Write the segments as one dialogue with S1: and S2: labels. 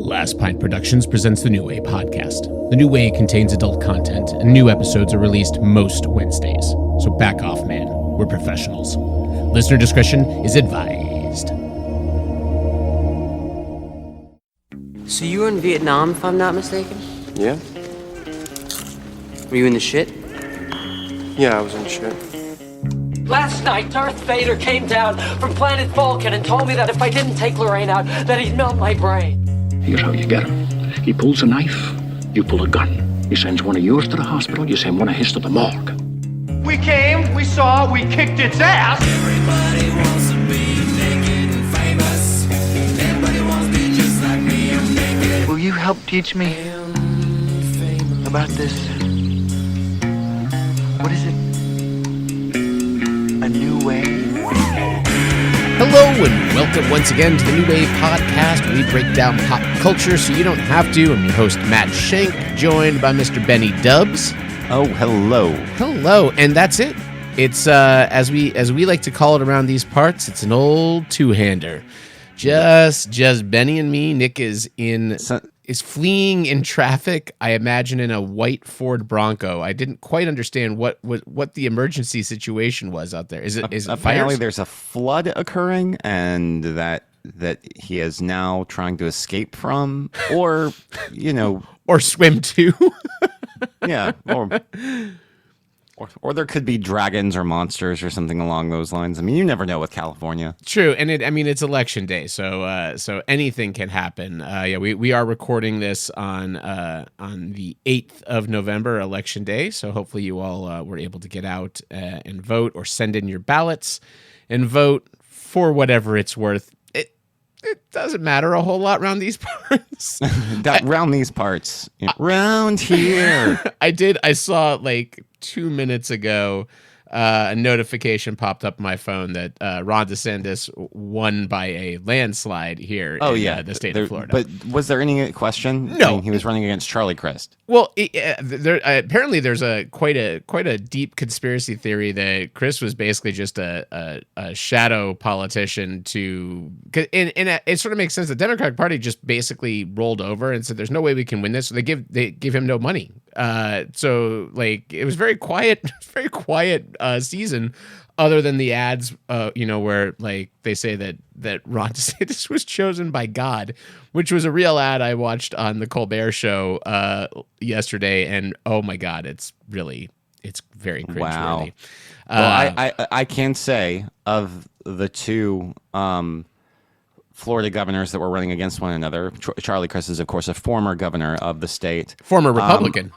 S1: Last Pint Productions presents the New Way podcast. The New Way contains adult content, and new episodes are released most Wednesdays. So back off, man. We're professionals. Listener discretion is advised.
S2: So you were in Vietnam, if I'm not mistaken?
S3: Yeah?
S2: Were you in the shit?
S3: Yeah, I was in shit.
S4: Last night, Darth Vader came down from planet Vulcan and told me that if I didn't take Lorraine out, that he'd melt my brain.
S5: Here's how you get him. He pulls a knife, you pull a gun. He sends one of yours to the hospital, you send one of his to the morgue.
S6: We came, we saw, we kicked its ass.
S7: Everybody wants to be naked and famous. Everybody wants to be just like me. I'm naked.
S6: Will you help teach me about this? What is it? A new way?
S1: Hello and welcome once again to the New Way podcast, where we break down pop culture so you don't have to. I'm your host, Matt Shank, joined by Mr. Benny Dubs.
S8: Oh, hello.
S1: Hello, and that's it. It's as we like to call it around these parts, it's an old two-hander. Just Benny and me. Nick is fleeing in traffic, I imagine, in a white Ford Bronco. I didn't quite understand what the emergency situation was out there. Is it
S8: apparently
S1: fires?
S8: There's a flood occurring, and that he is now trying to escape from, or
S1: or swim to.
S8: Yeah, or there could be dragons or monsters or something along those lines. I mean, you never know with California.
S1: True, and it's election day, so anything can happen. We are recording this on the 8th of November, election day. So hopefully you all were able to get out and vote, or send in your ballots and vote for whatever it's worth. It doesn't matter a whole lot around these parts.
S8: Round these parts, round here.
S1: I saw like 2 minutes ago, a notification popped up on my phone that Ron DeSantis won by a landslide here in the state of Florida.
S8: But was there any question?
S1: No.
S8: I mean, he was running against Charlie Crist.
S1: Well, apparently there's quite a deep conspiracy theory that Chris was basically just a shadow politician and it sort of makes sense. The Democratic Party just basically rolled over and said, "There's no way we can win this." So they give him no money. So like it was very quiet season, other than the ads, where like they say that Ron DeSantis was chosen by God, which was a real ad I watched on the Colbert Show yesterday, and oh my God, it's very cringeworthy.
S8: Wow. Well, I can say of the two Florida governors that were running against one another, Charlie Crist is of course a former governor of the state,
S1: former Republican.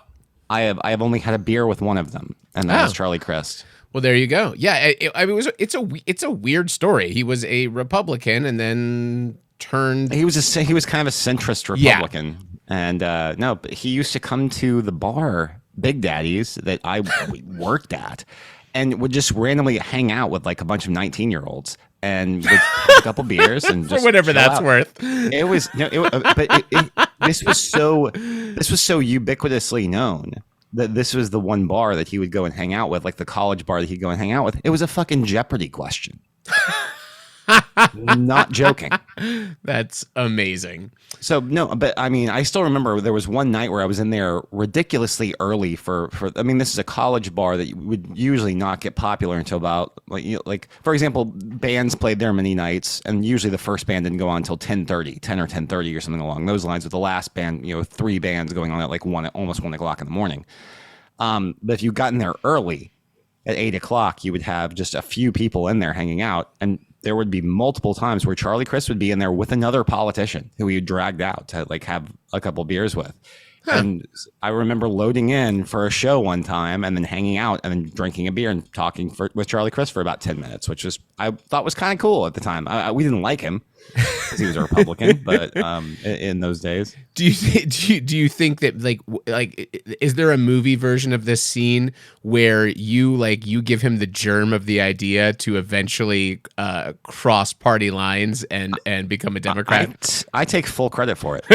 S8: I have only had a beer with one of them, and that was Charlie Crist. Well,
S1: there you go. Yeah, it's a weird story. He was a Republican and then turned.
S8: He was kind of a centrist Republican, and but he used to come to the bar, Big Daddy's, that I worked at, and would just randomly hang out with like a bunch of 19-year-olds. And with a couple beers and just
S1: for whatever that's
S8: out.
S1: Worth.
S8: It was this was so ubiquitously known that this was the one bar that he would go and hang out with, like the college bar that he'd go and hang out with. It was a fucking Jeopardy question. Not joking.
S1: That's amazing.
S8: So no, but I mean, I still remember there was one night where I was in there ridiculously early for. I mean, this is a college bar that would usually not get popular until about like for example, bands played there many nights, and usually the first band didn't go on until 10:30, 10 or 10:30 or something along those lines. With the last band, 3 bands going on at like almost 1 o'clock in the morning. But if you got in there early, at 8 o'clock, you would have just a few people in there hanging out, and there would be multiple times where Charlie Crist would be in there with another politician who he dragged out to like have a couple beers with. Huh. And I remember loading in for a show one time and then hanging out and then drinking a beer and talking with Charlie Crist for about 10 minutes, which I thought was kind of cool at the time. We didn't like him because he was a Republican, but in those days.
S1: Do you think that like is there a movie version of this scene where you give him the germ of the idea to eventually cross party lines and become a Democrat?
S8: I take full credit for it.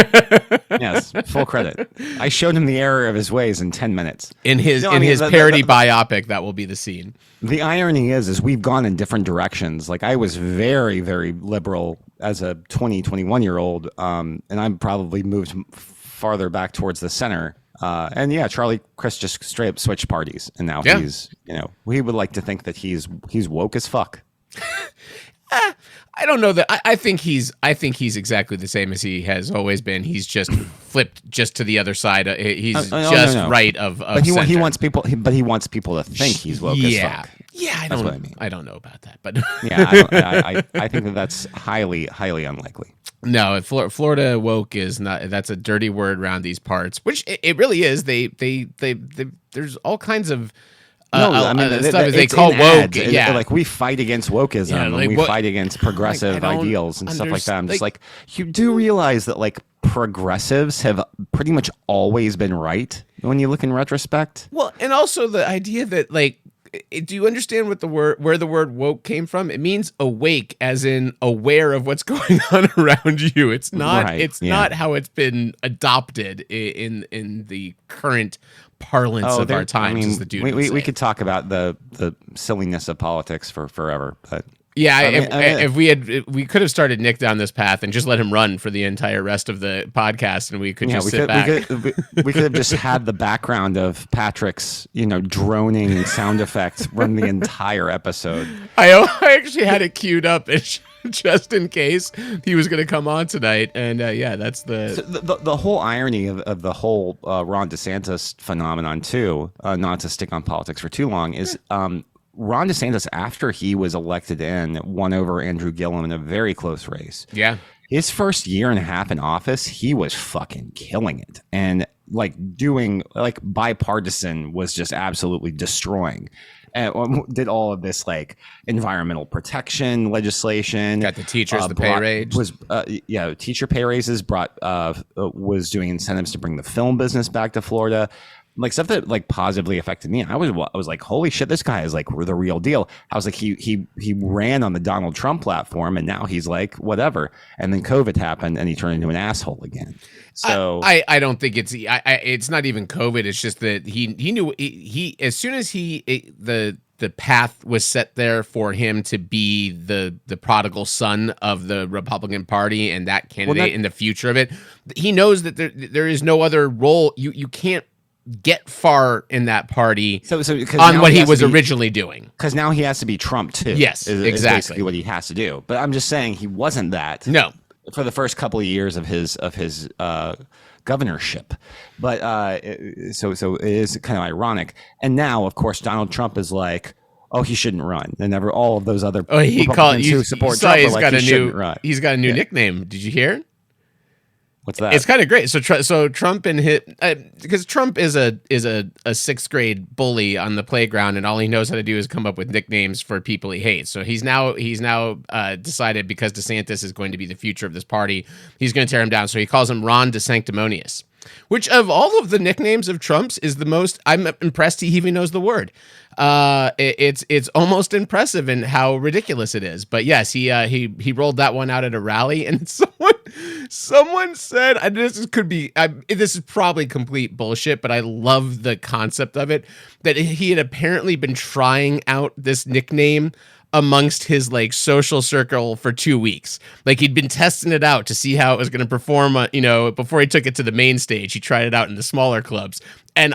S8: Yes, full credit. I showed him the error of his ways in 10 minutes.
S1: In his parody biopic, that will be the scene.
S8: The irony is we've gone in different directions. Like I was very, very liberal as a 21-year-old, and I'm probably moved farther back towards the center. And yeah, Charlie Crist just straight up switched parties, and now
S1: Yeah.
S8: he's, we would like to think that he's woke as fuck.
S1: I don't know that. I think he's exactly the same as he has always been. He's just flipped just to the other side. He's
S8: No.
S1: right of
S8: But he
S1: center.
S8: wants people. But he wants people to think he's woke as fuck.
S1: Yeah,
S8: That's what I mean.
S1: I don't know about that, but
S8: Yeah, I think that's highly, highly unlikely.
S1: no, Florida woke is not. That's a dirty word around these parts, which it really is. They there's all kinds of stuff they
S8: it's
S1: call
S8: in
S1: woke.
S8: ads.
S1: Yeah,
S8: Like we fight against wokeism,
S1: Yeah,
S8: and
S1: like
S8: we
S1: what-
S8: fight against progressive
S1: I don't
S8: ideals and stuff like that. I'm just
S1: like-
S8: like, you do realize that like progressives have pretty much always been right when you look in retrospect.
S1: well, and also the idea that like. Do you understand what where the word woke came from? It means awake, as in aware of what's going on around you. It's not.
S8: Right,
S1: It's
S8: yeah.
S1: not how it's been adopted in the current parlance of our times. As the dude would
S8: we
S1: say.
S8: could talk about the silliness of politics for forever, but
S1: Yeah,
S8: I mean,
S1: if we could have started Nick down this path and just let him run for the entire rest of the podcast, and we could just sit back.
S8: we could have just had the background of Patrick's, droning sound effects run the entire episode.
S1: I actually had it queued up just in case he was going to come on tonight, and yeah, that's the.
S8: So the whole irony of the whole Ron DeSantis phenomenon too, not to stick on politics for too long, is Ron DeSantis, after he was elected in, won over Andrew Gillum in a very close race.
S1: Yeah.
S8: His first year and a half in office, he was fucking killing it. And like doing like bipartisan was just absolutely destroying. And did all of this like environmental protection legislation.
S1: Got the teachers the pay raise.
S8: Teacher pay raises was doing incentives to bring the film business back to Florida. Like stuff that like positively affected me. I was like, holy shit, this guy is like the real deal. I was like, he ran on the Donald Trump platform, and now he's like whatever. And then COVID happened, and he turned into an asshole again. So
S1: I don't think it's not even COVID. It's just that he knew he as soon as the path was set there for him to be the prodigal son of the Republican Party and that candidate in the future of it. He knows that there is no other role. You can't get far in that party on what he was originally doing.
S8: Because now he has to be Trump too.
S1: Yes,
S8: is
S1: exactly
S8: basically what he has to do. But I'm just saying he wasn't that.
S1: No,
S8: for the first couple of years of his governorship. But so it is kind of ironic. And now, of course, Donald Trump is like, oh, he shouldn't run. And never all of those other Republicans who support Trump are like, he shouldn't run.
S1: He's got a new nickname. Did you hear?
S8: What's that?
S1: It's kind of great. So Trump and because Trump is a sixth grade bully on the playground, and all he knows how to do is come up with nicknames for people he hates. So he's now decided, because DeSantis is going to be the future of this party, he's going to tear him down. So he calls him Ron DeSanctimonious, which of all of the nicknames of Trump's is the most. I'm impressed he even knows the word. It's almost impressive in how ridiculous it is. But yes, he rolled that one out at a rally, and someone said, and this is probably complete bullshit, but I love the concept of it, that he had apparently been trying out this nickname amongst his like social circle for 2 weeks. Like he'd been testing it out to see how it was going to perform, before he took it to the main stage. He tried it out in the smaller clubs. And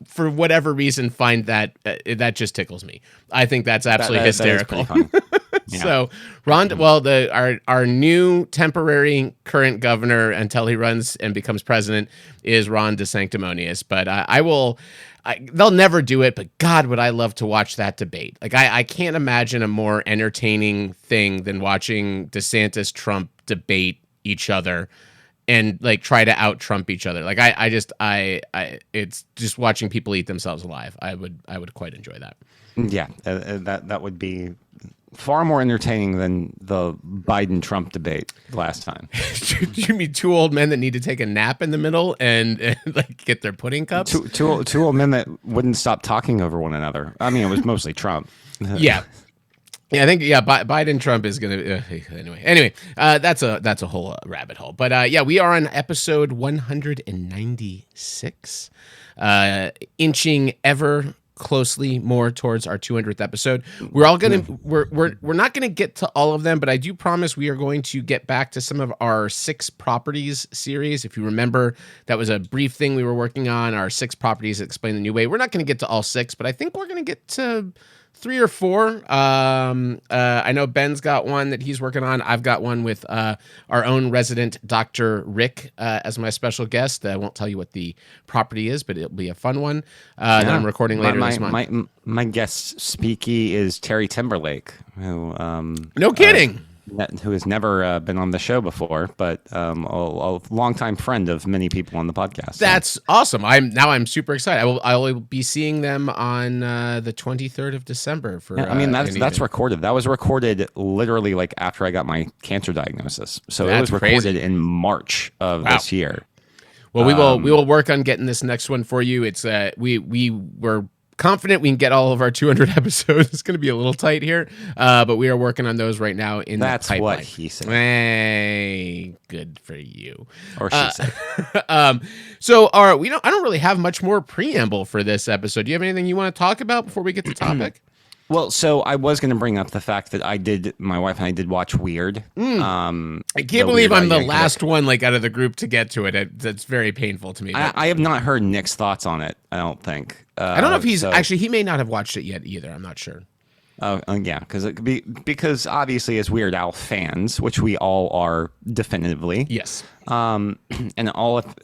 S1: for whatever reason, find that that just tickles me. I think that's absolutely hysterical.
S8: That is pretty fun. Yeah.
S1: So Ron, our new temporary current governor until he runs and becomes president is Ron DeSanctimonious. But they'll never do it, but God, would I love to watch that debate. Like I can't imagine a more entertaining thing than watching DeSantis Trump debate each other and like try to out Trump each other. Like it's just watching people eat themselves alive. I would quite enjoy that.
S8: Yeah, that would be far more entertaining than the Biden-Trump debate last time.
S1: Do you mean two old men that need to take a nap in the middle and like get their pudding cups?
S8: Two old men that wouldn't stop talking over one another. I mean, it was mostly Trump.
S1: Yeah. Yeah, I think Biden Trump is gonna anyway. That's a whole rabbit hole. But we are on episode 196, inching ever closely more towards our 200th episode. We're all gonna we're not gonna get to all of them, but I do promise we are going to get back to some of our 6 properties series. If you remember, that was a brief thing we were working on, our 6 properties that explain the new way. We're not gonna get to all 6, but I think we're gonna get to 3 or 4. I know Ben's got one that he's working on. I've got one with our own resident Dr. Rick as my special guest. I won't tell you what the property is, but it'll be a fun one that I'm recording later this month.
S8: My guest speaky is Terry Timberlake, who
S1: no kidding.
S8: Who has never been on the show before, but a longtime friend of many people on the podcast.
S1: That's awesome. I'm super excited. I will be seeing them on the 23rd of December. For
S8: I mean, that's recorded. That was recorded literally like after I got my cancer diagnosis. So it was recorded crazy. In March of this year.
S1: Well, we will work on getting this next one for you. It's we were confident we can get all of our 200 episodes. It's going to be a little tight here, but we are working on those right now in the pipeline.
S8: That's what he said.
S1: Hey, good for you.
S8: Or she said.
S1: So I don't really have much more preamble for this episode. Do you have anything you want to talk about before we get to topic?
S8: Well, so I was going to bring up the fact that my wife and I did watch Weird.
S1: I can't believe I'm the last one out of the group to get to it. That's very painful to me.
S8: I have not heard Nick's thoughts on it. I don't think.
S1: I don't know if actually he may not have watched it yet either. I'm not sure.
S8: Oh yeah, because obviously as Weird Al fans, which we all are definitively.
S1: Yes.
S8: And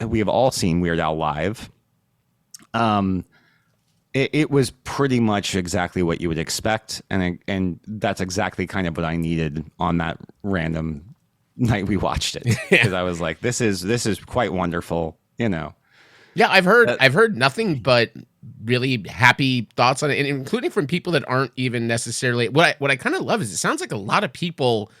S8: we have all seen Weird Al live. It was pretty much exactly what you would expect, and that's exactly kind of what I needed on that random night we watched it, because I was like, this is quite wonderful, Yeah,
S1: I've heard nothing but really happy thoughts on it, and including from people that aren't even necessarily. What I kind of love is it sounds like a lot of people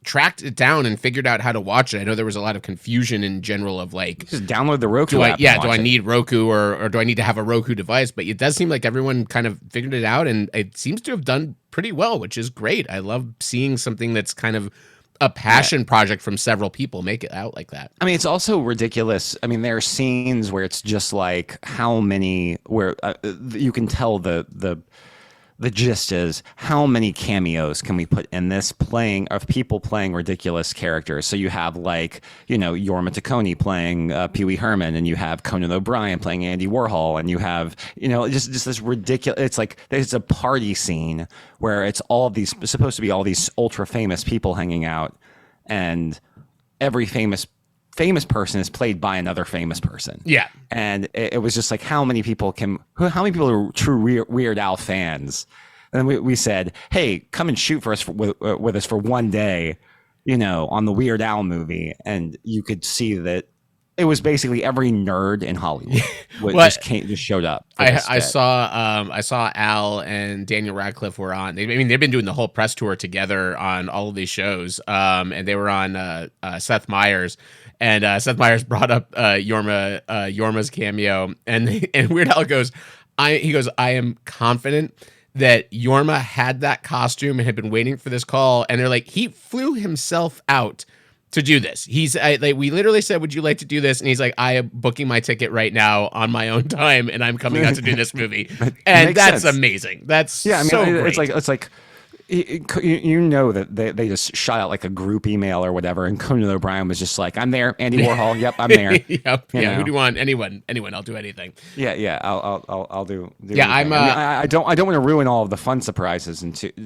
S1: tracked it down and figured out how to watch it. I know there was a lot of confusion in general of just
S8: download the Roku app.
S1: Do I need Roku or do I need to have a Roku device? But it does seem like everyone kind of figured it out, and it seems to have done pretty well, which is great. I love seeing something that's kind of a passion project from several people make it out like that.
S8: I mean, it's also ridiculous. I mean, there are scenes where it's just like how many where you can tell the gist is how many cameos can we put in this of people playing ridiculous characters. So you have Jorma Taccone playing Pee Wee Herman, and you have Conan O'Brien playing Andy Warhol, and you have just this ridiculous. It's like there's a party scene where it's supposed to be all these ultra famous people hanging out, and every famous person is played by another famous person.
S1: Yeah.
S8: And it was just like, how many people are true Weird Al fans? And we said, hey, come and shoot with us for one day, on the Weird Al movie. And you could see that it was basically every nerd in Hollywood just showed up.
S1: I saw Al and Daniel Radcliffe were on. They've been doing the whole press tour together on all of these shows. And they were on Seth Meyers. And Seth Meyers brought up Yorma's cameo, and Weird Al goes, I am confident that Yorma had that costume and had been waiting for this call, and they're like, he flew himself out to do this. We literally said, would you like to do this? And he's like, I am booking my ticket right now on my own time, and I'm coming out to do this movie. And that's sense. Amazing. That's so great.
S8: It's like. That they just shot out like a group email or whatever, and Conan O'Brien was just like, I'm there, Andy Warhol, yep, I'm there.
S1: Yep, yeah. Who do you want? Anyone, I'll do anything.
S8: Yeah, I'll do.
S1: Yeah,
S8: anything. I don't want to ruin all of the fun surprises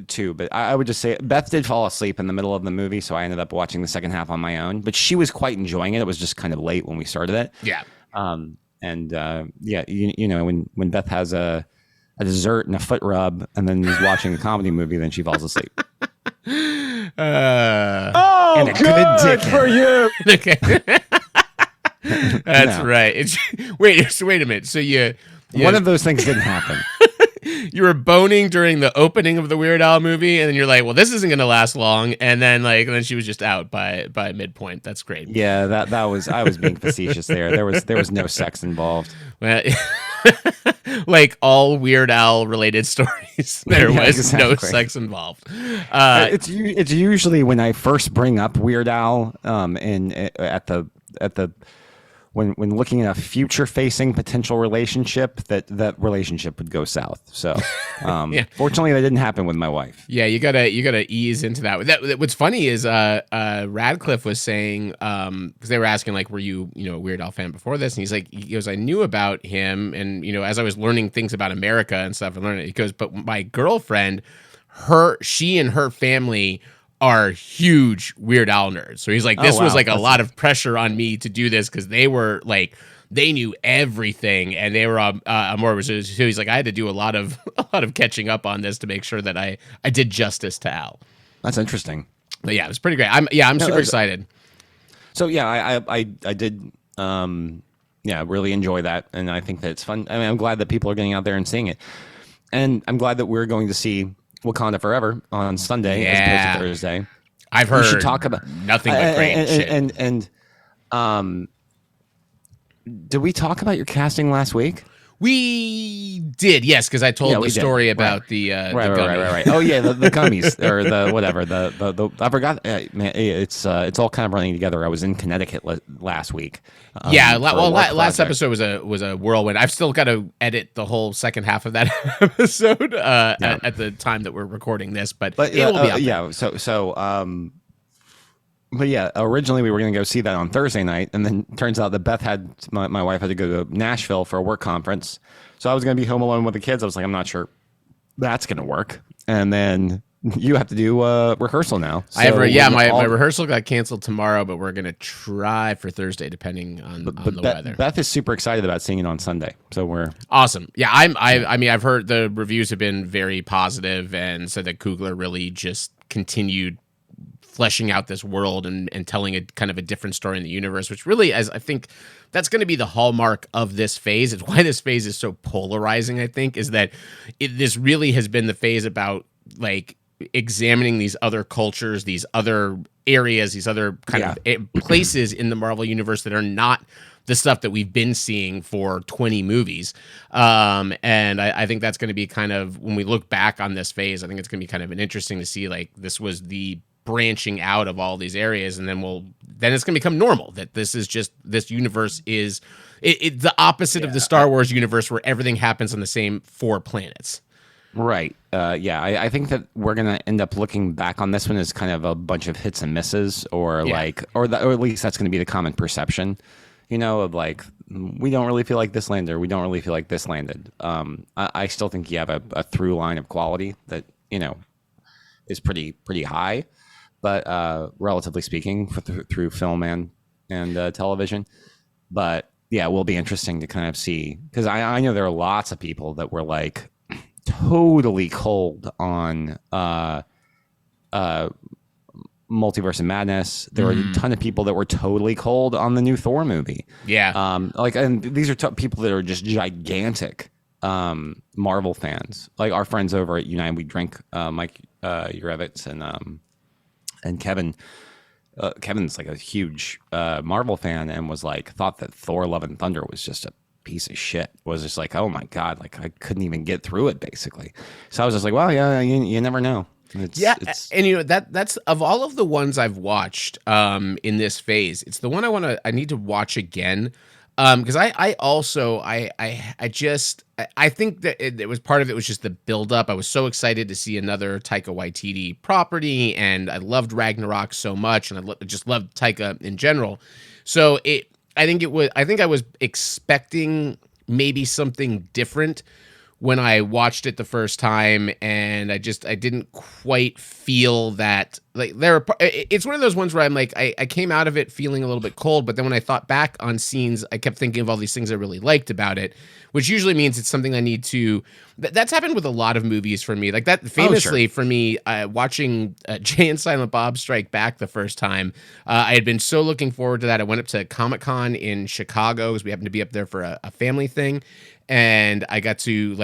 S8: too, but I would just say Beth did fall asleep in the middle of the movie, so I ended up watching the second half on my own. But she was quite enjoying it. It was just kind of late when we started it.
S1: Yeah.
S8: When Beth has a dessert and a foot rub, and then he's watching a comedy movie, then she falls asleep.
S1: And
S8: a good dick
S3: for you.
S1: Okay. That's right. Wait a minute. So
S8: one of those things didn't happen.
S1: You were boning during the opening of the Weird Al movie, and then you're like, well, this isn't going to last long. And then she was just out by midpoint. That's great.
S8: Yeah, that was, I was being facetious there. There was no sex involved.
S1: Well, like all Weird Al related stories, there was no sex involved.
S8: It's usually when I first bring up Weird Al at the when looking at a future facing potential relationship, that relationship would go south. So fortunately that didn't happen with my wife.
S1: Yeah, you gotta ease into that. What's funny is Radcliffe was saying, because they were asking like, were you a Weird Al fan before this? And he's like, he goes, I knew about him, and as I was learning things about America and stuff, and learning it, he goes, but my girlfriend, she and her family are huge Weird Al nerds. So he's like, this was like a lot of pressure on me to do this because they were like, they knew everything and they were more. So he's like, I had to do a lot of catching up on this to make sure that I did justice to Al.
S8: That's interesting.
S1: But yeah, it was pretty great. I'm super excited.
S8: So yeah, I did really enjoy that, and I think that it's fun. I mean, I'm glad that people are getting out there and seeing it, and I'm glad that we're going to see Wakanda Forever on Sunday as opposed to Thursday.
S1: I've heard
S8: we should talk about
S1: nothing but great shit.
S8: And did we talk about your casting last week?
S1: We did, yes, because I told the story about the gummy.
S8: Right. Oh yeah, the gummies or the whatever. The I forgot. Man, it's all kind of running together. I was in Connecticut last week.
S1: Last episode was a whirlwind. I've still got to edit the whole second half of that episode at the time that we're recording this, but it will be out there.
S8: But yeah, originally we were going to go see that on Thursday night, and then turns out that Beth my wife had to go to Nashville for a work conference. So I was going to be home alone with the kids. I was like, I'm not sure that's going to work. And then you have to do rehearsal now. So
S1: my rehearsal got canceled tomorrow, but we're going to try for Thursday, depending on the weather.
S8: Beth is super excited about seeing it on Sunday. So we're
S1: awesome. Yeah, I mean, I've heard the reviews have been very positive and said that Coogler really just continued fleshing out this world and telling a kind of a different story in the universe, which really, as I think that's going to be the hallmark of this phase. It's why this phase is so polarizing, I think, is that this really has been the phase about like examining these other cultures, these other areas, these other kind of places in the Marvel universe that are not the stuff that we've been seeing for 20 movies. And I think that's going to be kind of, when we look back on this phase, I think it's going to be kind of interesting to see like this was the branching out of all these areas, and then it's going to become normal that this universe is the opposite of the Star Wars universe where everything happens on the same 4 planets.
S8: Right. I think that we're going to end up looking back on this one as kind of a bunch of hits and misses, or at least that's going to be the common perception, of like, we don't really feel like this landed, or we don't really feel like this landed. I still think you have a through line of quality that, is pretty high. But relatively speaking, through film and television. But yeah, it will be interesting to kind of see, because I know there are lots of people that were like totally cold on Multiverse of Madness. There were a ton of people that were totally cold on the new Thor movie.
S1: Yeah.
S8: And these are people that are just gigantic Marvel fans. Like our friends over at United We Drink, Mike Urevitz and Kevin. Kevin's like a huge Marvel fan and was like, thought that Thor Love and Thunder was just a piece of shit. Was just like, oh my God, like I couldn't even get through it basically. So I was just like, well, yeah, you never know. And
S1: that's of all of the ones I've watched in this phase, it's the one I need to watch again. Because I think that it was part of it was just the buildup. I was so excited to see another Taika Waititi property, and I loved Ragnarok so much, and I just loved Taika in general. So I think I was expecting maybe something different when I watched it the first time, and I didn't quite feel that, like, it's one of those ones where I'm like, I came out of it feeling a little bit cold, but then when I thought back on scenes, I kept thinking of all these things I really liked about it, which usually means it's something I need to, that's happened with a lot of movies for me, like that famously for me, watching Jay and Silent Bob Strike Back the first time, I had been so looking forward to that. I went up to Comic-Con in Chicago because we happened to be up there for a family thing. And I got to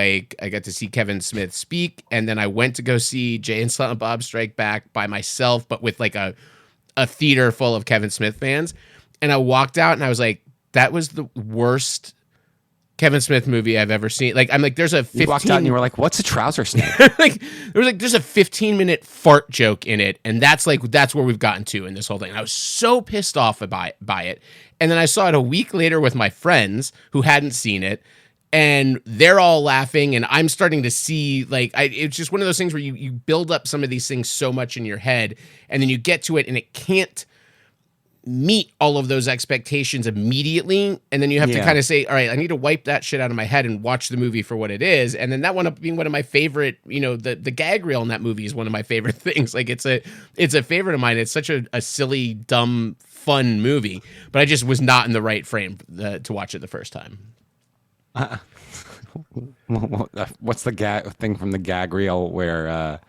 S1: see Kevin Smith speak, and then I went to go see Jay and Silent Bob Strike Back by myself, but with like a theater full of Kevin Smith fans. And I walked out and I was like, that was the worst Kevin Smith movie I've ever seen. Like, I'm like, there's a 15.
S8: You walked out and you were like, "What's a trouser snake?"
S1: like, there's a 15-minute fart joke in it, and that's where we've gotten to in this whole thing. And I was so pissed off by it, and then I saw it a week later with my friends who hadn't seen it, and they're all laughing, and I'm starting to see it's just one of those things where you build up some of these things so much in your head, and then you get to it, and it can't meet all of those expectations immediately, and then you have to kind of say, all right, I need to wipe that shit out of my head and watch the movie for what it is. And then that wound up being one of my favorite, the gag reel in that movie is one of my favorite things. Like, it's a favorite of mine. It's such a silly, dumb, fun movie, but I just was not in the right frame to watch it the first time.
S8: What's the gag thing from the gag reel where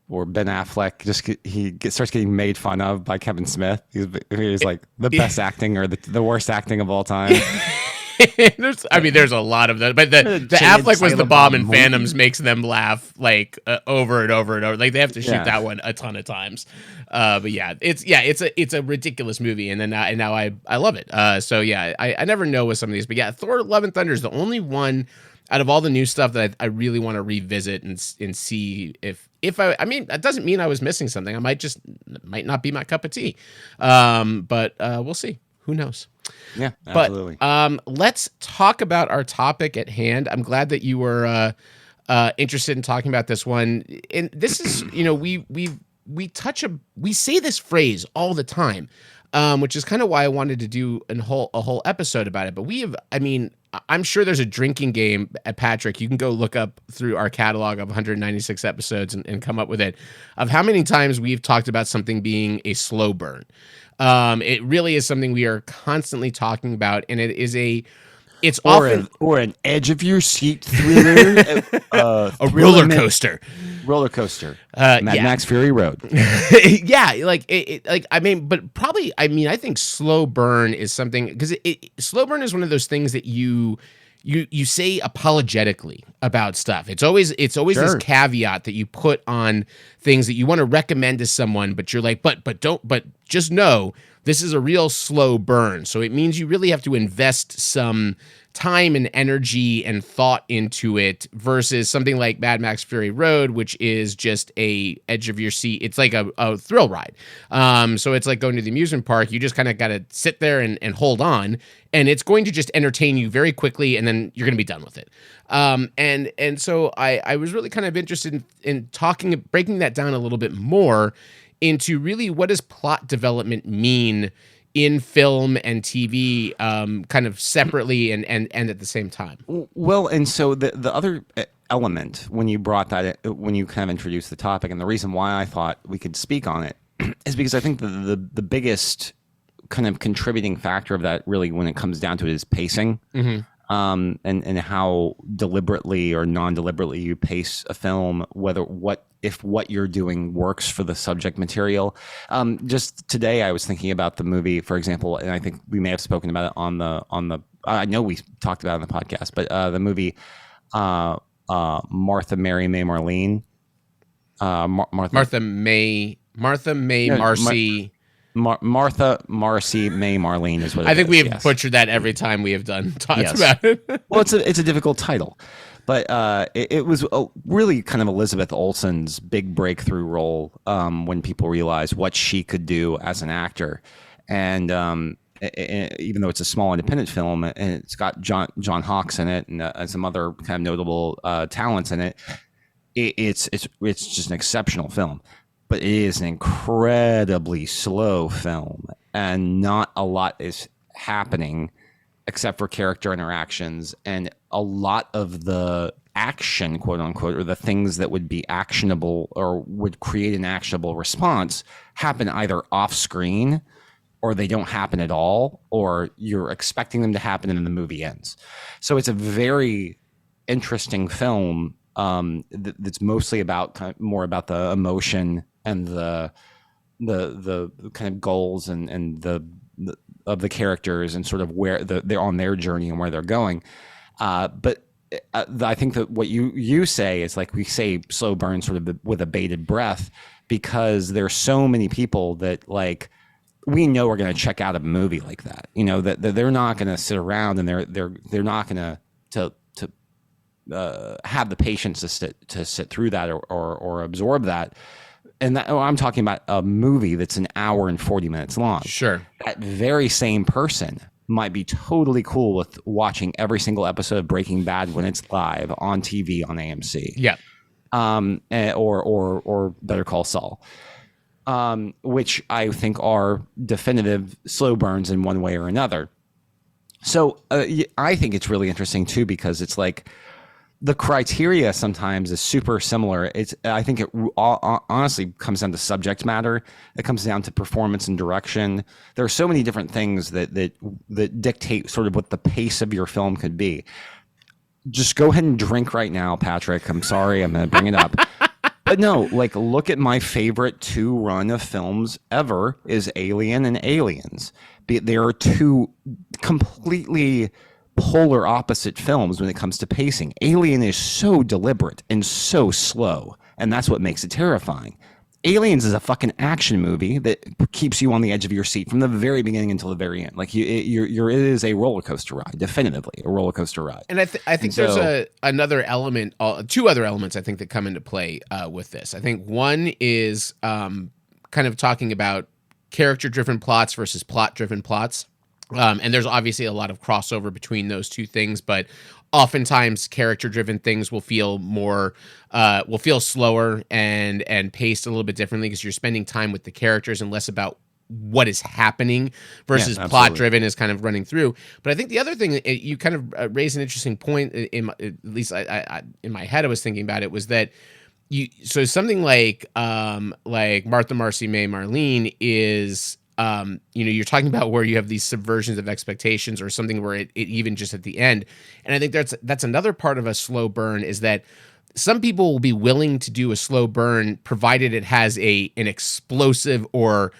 S8: Ben Affleck starts getting made fun of by Kevin Smith? He's like the best acting or the worst acting of all time.
S1: There's a lot of that, but the Affleck was the bomb, and Phantoms makes them laugh over and over and over. Like, they have to shoot that one a ton of times. But yeah, it's a ridiculous movie, and now I love it. So yeah, I never know with some of these, but yeah, Thor: Love and Thunder is the only one out of all the new stuff that I really want to revisit and see if I mean, that doesn't mean I was missing something. I might not be my cup of tea. But we'll see. Who knows?
S8: Yeah, absolutely.
S1: But let's talk about our topic at hand. I'm glad that you were interested in talking about this one. And this is, we say this phrase all the time, which is kind of why I wanted to do a whole episode about it. But I'm sure there's a drinking game at Patrick. You can go look up through our catalog of 196 episodes and come up with it, of how many times we've talked about something being a slow burn. It really is something we are constantly talking about, and it's often
S8: an edge of your seat thriller,
S1: a roller coaster.
S8: Mad Max Fury Road.
S1: Yeah, but probably, I think slow burn is something, because slow burn is one of those things that you say apologetically about stuff. It's always this caveat that you put on things that you want to recommend to someone, but you're like, but just know this is a real slow burn. So it means you really have to invest some time and energy and thought into it, versus something like Mad Max Fury Road, which is just a edge of your seat. It's like a thrill ride. So it's like going to the amusement park. You just kind of got to sit there and hold on, and it's going to just entertain you very quickly, and then you're going to be done with it. And so I was really kind of interested in breaking that down a little bit more into really what does plot development mean in film and TV, kind of separately and at the same time.
S8: Well, and so the other element when you brought that, when you kind of introduced the topic, and the reason why I thought we could speak on it is because I think the biggest kind of contributing factor of that, really, when it comes down to it, is pacing. Mm-hmm. And how deliberately or non-deliberately you pace a film, if what you're doing works for the subject material. Just today, I was thinking about the movie, for example, and I think we may have spoken about it on the. I know we talked about it on the podcast, but the movie Martha, Mary, May, Marlene. Martha,
S1: May, Marcy.
S8: Martha, Marcy, May, Marlene is what it is.
S1: I think we have butchered that every time we have talked about it.
S8: Well, it's a difficult title, but it was really kind of Elizabeth Olsen's big breakthrough role when people realized what she could do as an actor. And even though it's a small independent film, and it's got John Hawkes in it and some other kind of notable talents in it, it's just an exceptional film. But it is an incredibly slow film, and not a lot is happening except for character interactions, and a lot of the action, quote unquote, or the things that would be actionable or would create an actionable response happen either off screen, or they don't happen at all, or you're expecting them to happen and then the movie ends. So it's a very interesting film that's mostly more about the emotion and the kind of goals and the of the characters, and sort of where they're on their journey and where they're going. But I think that what you say is, like, we say slow burn sort of with a bated breath, because there's so many people that, like, we know are going to check out a movie like that. That they're not going to sit around, and they're not going to have the patience to sit through that or absorb that. And I'm talking about a movie that's an hour and 40 minutes long.
S1: Sure.
S8: That very same person might be totally cool with watching every single episode of Breaking Bad when it's live on TV on AMC.
S1: Yeah.
S8: Or Better Call Saul, which I think are definitive slow burns in one way or another. So I think it's really interesting too, because it's like the criteria sometimes is super similar. I think it honestly comes down to subject matter. It comes down to performance and direction. There are so many different things that dictate sort of what the pace of your film could be. Just go ahead and drink right now, Patrick. I'm sorry, I'm going to bring it up. But no, like, look at my favorite 2 run of films ever is Alien and Aliens. They are 2 completely polar opposite films when it comes to pacing. Alien is so deliberate and so slow, and that's what makes it terrifying. Aliens is a fucking action movie that keeps you on the edge of your seat from the very beginning until the very end. Like it is a roller coaster ride, definitively a roller coaster ride.
S1: And I think there's another element, 2 other elements I think that come into play with this. I think one is kind of talking about character-driven plots versus plot-driven plots. And there's obviously a lot of crossover between those 2 things, but oftentimes character-driven things will feel slower and paced a little bit differently because you're spending time with the characters and less about what is happening versus plot-driven is kind of running through. But I think the other thing, you kind of raised an interesting point, at least I in my head I was thinking about it, was that so something like Martha, Marcy, May, Marlene is... you're talking about where you have these subversions of expectations or something where it even just at the end. And I think that's another part of a slow burn is that some people will be willing to do a slow burn provided it has an explosive or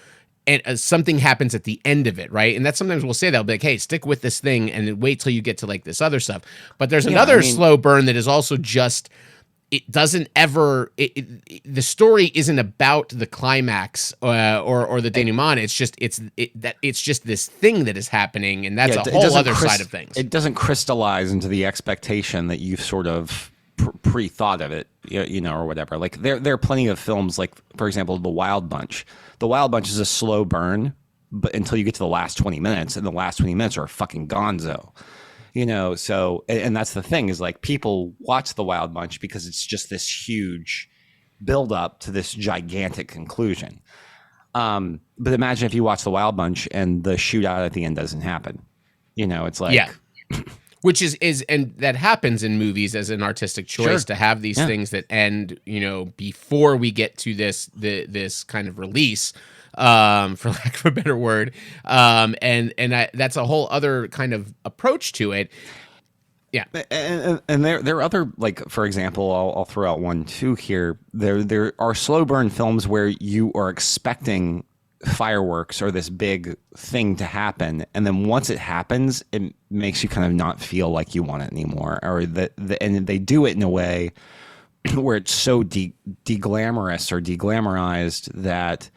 S1: something happens at the end of it, right? And that sometimes we'll say that, we'll be like, hey, stick with this thing and then wait till you get to like this other stuff. But there's another slow burn that is also just... It doesn't ever. The story isn't about the climax or the denouement. It's just this thing that is happening, and that's a whole other side of things.
S8: It doesn't crystallize into the expectation that you've sort of pre-thought of it, or whatever. Like there are plenty of films, like for example, The Wild Bunch. The Wild Bunch is a slow burn, but until you get to the last 20 minutes, and the last 20 minutes are fucking gonzo. So, and that's the thing is like people watch The Wild Bunch because it's just this huge build up to this gigantic conclusion. But imagine if you watch The Wild Bunch and the shootout at the end doesn't happen. It's like,
S1: yeah, which is and that happens in movies as an artistic choice to have these things that end, before we get to this kind of release. For lack of a better word. That's a whole other kind of approach to it. Yeah.
S8: And there are other, like, for example, I'll throw out one too here. There are slow burn films where you are expecting fireworks or this big thing to happen. And then once it happens, it makes you kind of not feel like you want it anymore. And they do it in a way where it's so deglamorous or deglamorized that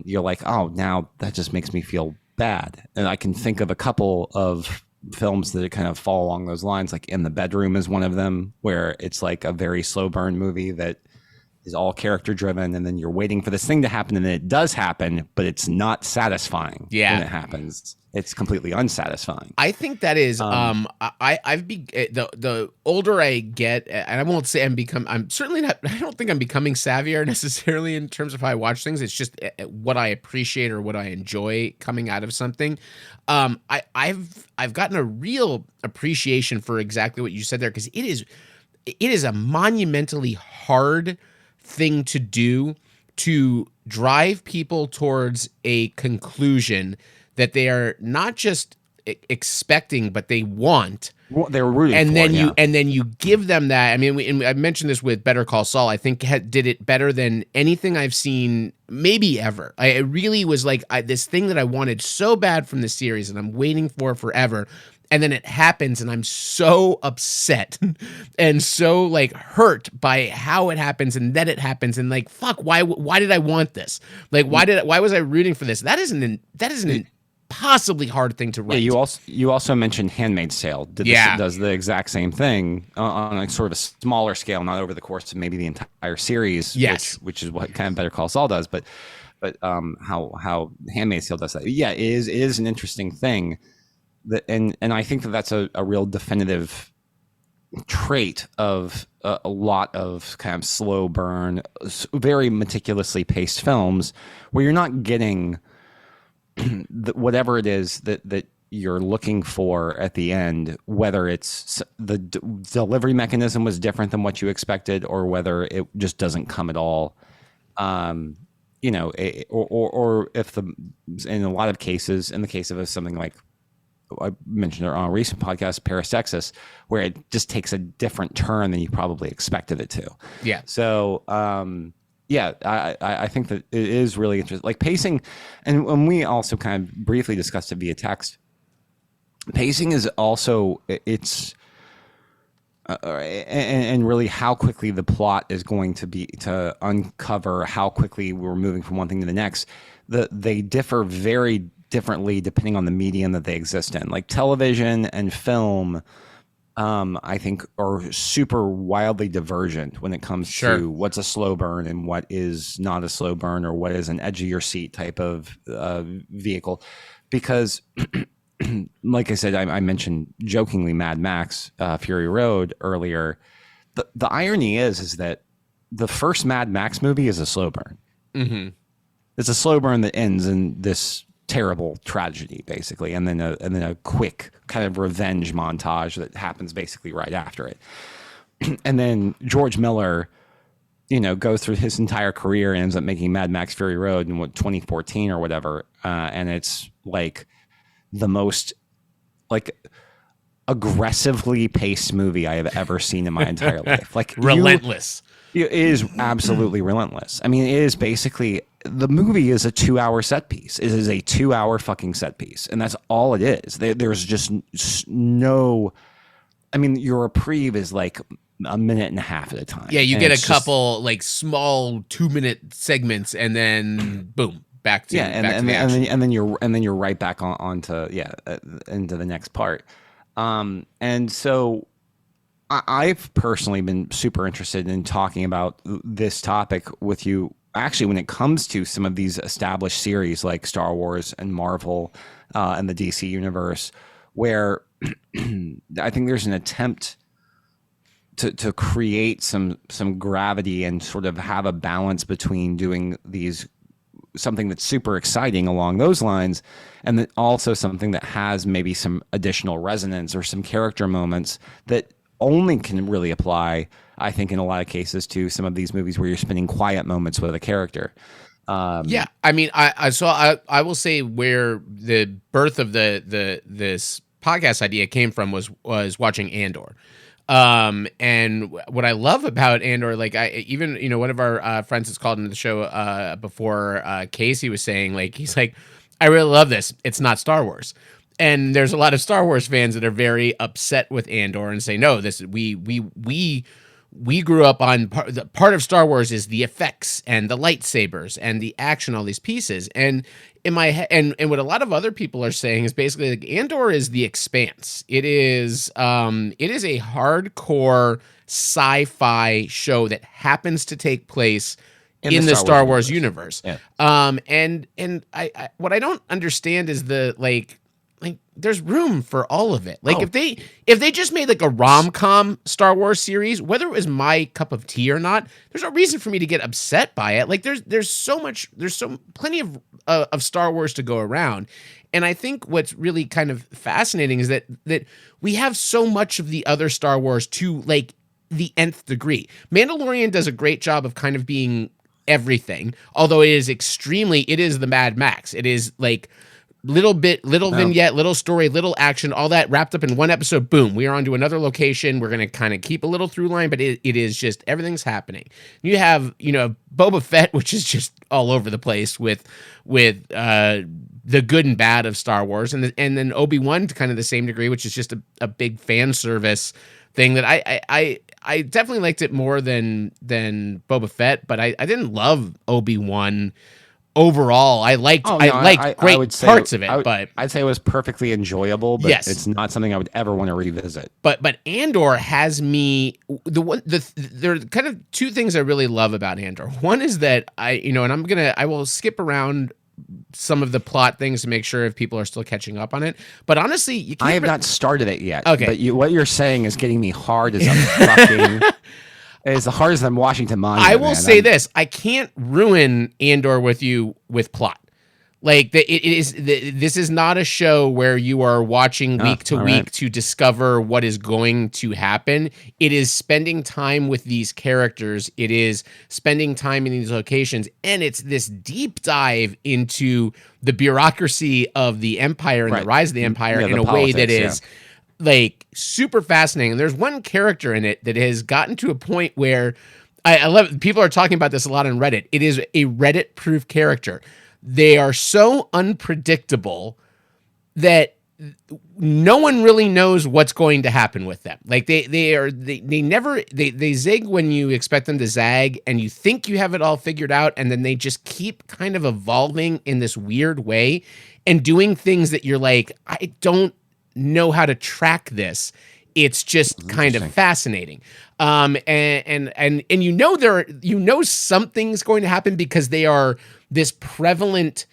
S8: you're like, oh, now that just makes me feel bad. And I can think of a couple of films that kind of fall along those lines, like In the Bedroom is one of them, where it's like a very slow burn movie that is all character driven, and then you're waiting for this thing to happen, and then it does happen, but it's not satisfying when it happens. It's completely unsatisfying.
S1: I think that is the older I get, and I won't say I'm certainly not, I don't think I'm becoming savvier necessarily in terms of how I watch things. It's just what I appreciate or what I enjoy coming out of something. I've gotten a real appreciation for exactly what you said there, because it is a monumentally hard thing to do, to drive people towards a conclusion that they are not just expecting, but they want.
S8: Well, they're rooting
S1: and
S8: for
S1: then
S8: it,
S1: and then you give them that. I mean, I mentioned this with Better Call Saul. I think did it better than anything I've seen, maybe ever. I really was like this thing that I wanted so bad from the series, and I'm waiting for forever. And then it happens, and I'm so upset and so like hurt by how it happens, and that it happens, and like, fuck, why did I want this? Like, why was I rooting for this? That isn't possibly hard thing to write.
S8: Yeah, you also mentioned Handmaid's Tale. Does the exact same thing on a sort of a smaller scale, not over the course of maybe the entire series.
S1: Yes,
S8: which is what kind of Better Call Saul does, but how Handmaid's Tale does that. Yeah, it is an interesting thing. And I think that's a real definitive trait of a lot of kind of slow burn, very meticulously paced films where you're not getting whatever it is that you're looking for at the end, whether it's the delivery mechanism was different than what you expected or whether it just doesn't come at all. You know, or if in a lot of cases, in the case of something like I mentioned on a recent podcast, Paris, Texas, where it just takes a different turn than you probably expected it to.
S1: Yeah.
S8: So, yeah, I think that it is really interesting. Like pacing, and when we also kind of briefly discussed it via text, pacing is also, it's, and really how quickly the plot is going to uncover how quickly we're moving from one thing to the next. They differ very differently depending on the medium that they exist in. Like television and film, I think are super wildly divergent when it comes to what's a slow burn and what is not a slow burn or what is an edge of your seat type of vehicle. Because like I said, I mentioned jokingly Mad Max, Fury Road earlier. The irony is that the first Mad Max movie is a slow burn.
S1: Mm-hmm.
S8: It's a slow burn that ends in this terrible tragedy, basically, and then a quick kind of revenge montage that happens basically right after it. And then George Miller, goes through his entire career and ends up making Mad Max Fury Road in 2014 or whatever, and it's like the most aggressively paced movie I have ever seen in my entire life. Like
S1: relentless.
S8: It is absolutely relentless. I mean, it is basically, the movie is a 2-hour set piece. It is a 2-hour fucking set piece. And that's all it is. There's just no, I mean, your reprieve is like a minute and a half at a time.
S1: Yeah, you
S8: and
S1: get a couple like small 2-minute segments and then boom, back to
S8: and then you're right back onto into the next part. And so I've personally been super interested in talking about this topic with you, actually, when it comes to some of these established series like Star Wars and Marvel and the DC universe, where I think there's an attempt to create some gravity and sort of have a balance between doing something that's super exciting along those lines, and then also something that has maybe some additional resonance or some character moments that only can really apply, I think, in a lot of cases to some of these movies where you're spending quiet moments with a character.
S1: Yeah, I mean, I will say where the birth of this podcast idea came from was watching Andor. And what I love about Andor, like one of our friends that's called into the show before, Casey was saying, like, he's like, I really love this. It's not Star Wars. And there's a lot of Star Wars fans that are very upset with Andor and say, no, we grew up on part of Star Wars is the effects and the lightsabers and the action, all these pieces. And in my head, and what a lot of other people are saying is basically like Andor is the Expanse. It is a hardcore sci-fi show that happens to take place in the Star Wars universe.
S8: Yeah.
S1: And I what I don't understand is like there's room for all of it. Like if they just made like a rom-com Star Wars series, whether it was my cup of tea or not, there's no reason for me to get upset by it. Like there's plenty of Star Wars to go around. And I think what's really kind of fascinating is that we have so much of the other Star Wars to like the nth degree. Mandalorian does a great job of kind of being everything, although it is the Mad Max. It is like little vignette, little story, little action, all that wrapped up in one episode. Boom, we are on to another location. We're going to kind of keep a little through line, but it is just everything's happening. You have, Boba Fett, which is just all over the place with the good and bad of Star Wars, and then Obi-Wan to kind of the same degree, which is just a big fan service thing that I definitely liked it more than Boba Fett, but I didn't love Obi-Wan overall. I liked
S8: Oh, no,
S1: I liked great
S8: would say
S1: parts of it,
S8: but I'd say it was perfectly enjoyable. But
S1: Yes.
S8: it's not something I would ever want to revisit.
S1: but Andor has me there are kind of two things I really love about Andor. One is that I will skip around some of the plot things to make sure if people are still catching up on it. But honestly, you can't
S8: I have not started it yet.
S1: Okay.
S8: But what you're saying is getting me hard as a fucking. It's the hardest than Washington Monument.
S1: I will
S8: man.
S1: say this: I can't ruin Andor with you with plot. Like this is not a show where you are watching week to
S8: all
S1: week
S8: right.
S1: to discover what is going to happen. It is spending time with these characters. It is spending time in these locations, and it's this deep dive into the bureaucracy of the Empire and
S8: Right.
S1: the rise of the Empire
S8: Yeah,
S1: in
S8: the
S1: a way that
S8: politics,
S1: is like super fascinating. And there's one character in it that has gotten to a point where I love. People are talking about this a lot on Reddit. It is a Reddit-proof character. They are so unpredictable that no one really knows what's going to happen with them. Like they zig when you expect them to zag, and you think you have it all figured out, and then they just keep kind of evolving in this weird way and doing things that you're like, I don't know how to track this. It's just kind of fascinating. And something's going to happen because they are this prevalent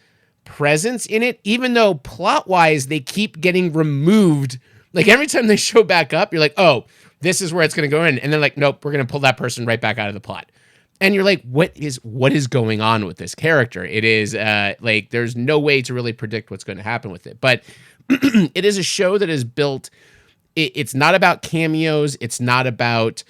S1: presence in it, even though plot-wise they keep getting removed. Like every time they show back up, you're like, oh, this is where it's going to go in. And then like, nope, we're going to pull that person right back out of the plot. And you're like, what is going on with this character? It is like there's no way to really predict what's going to happen with it. But it is a show that is built. It's not about cameos. It's not about,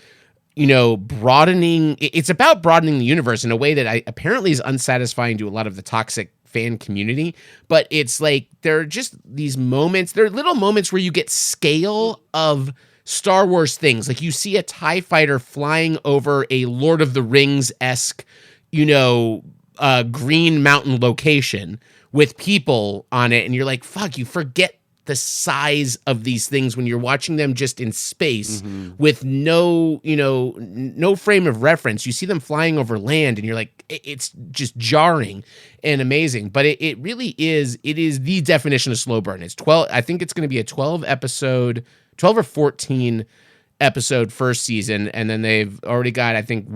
S1: broadening. It's about broadening the universe in a way that apparently is unsatisfying to a lot of the toxic fan community. But it's like there are just these moments. There are little moments where you get scale of Star Wars things. Like you see a TIE fighter flying over a Lord of the Rings-esque, Green Mountain location with people on it. And you're like, fuck, you forget the size of these things when you're watching them just in space with no frame of reference. You see them flying over land and you're like, it's just jarring and amazing. But it really is, it is the definition of slow burn. It's 12. I think it's going to be a 12 or 14 episode first season. And then they've already got, I think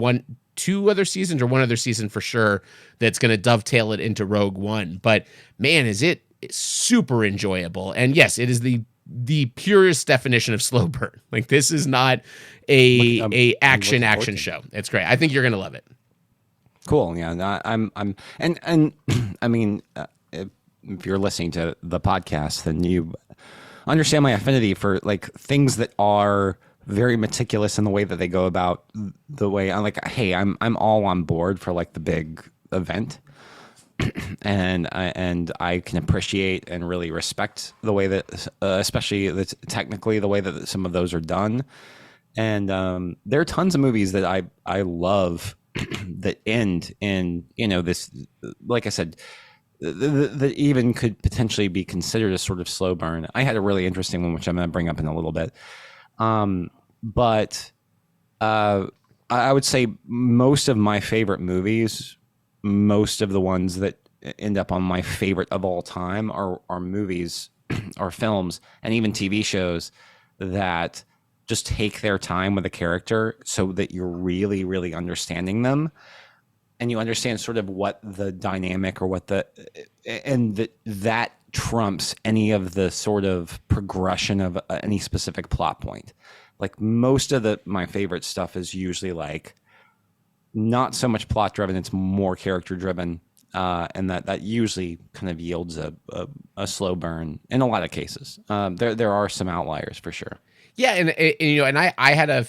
S1: two other seasons or one other season for sure that's going to dovetail it into Rogue One. But man, is it super enjoyable. And yes, it is the purest definition of slow burn. Like this is not a action show. It's great. I think you're gonna love it.
S8: Cool. Yeah. I'm and I mean, if you're listening to the podcast, then you understand my affinity for like things that are very meticulous in the way that they go about the way I'm like, hey, I'm all on board for like the big event. And I can appreciate and really respect the way that, especially technically the way that some of those are done. And there are tons of movies that I love that end in this, like I said, that even could potentially be considered a sort of slow burn. I had a really interesting one, which I'm going to bring up in a little bit. But I would say most of my favorite movies, most of the ones that end up on my favorite of all time are movies or films and even TV shows that just take their time with a character so that you're really, really understanding them. And you understand sort of what the dynamic or that trumps any of the sort of progression of any specific plot point. Like most of my favorite stuff is usually like not so much plot driven, it's more character driven. And that usually kind of yields a slow burn in a lot of cases. There are some outliers for sure.
S1: Yeah. And I had a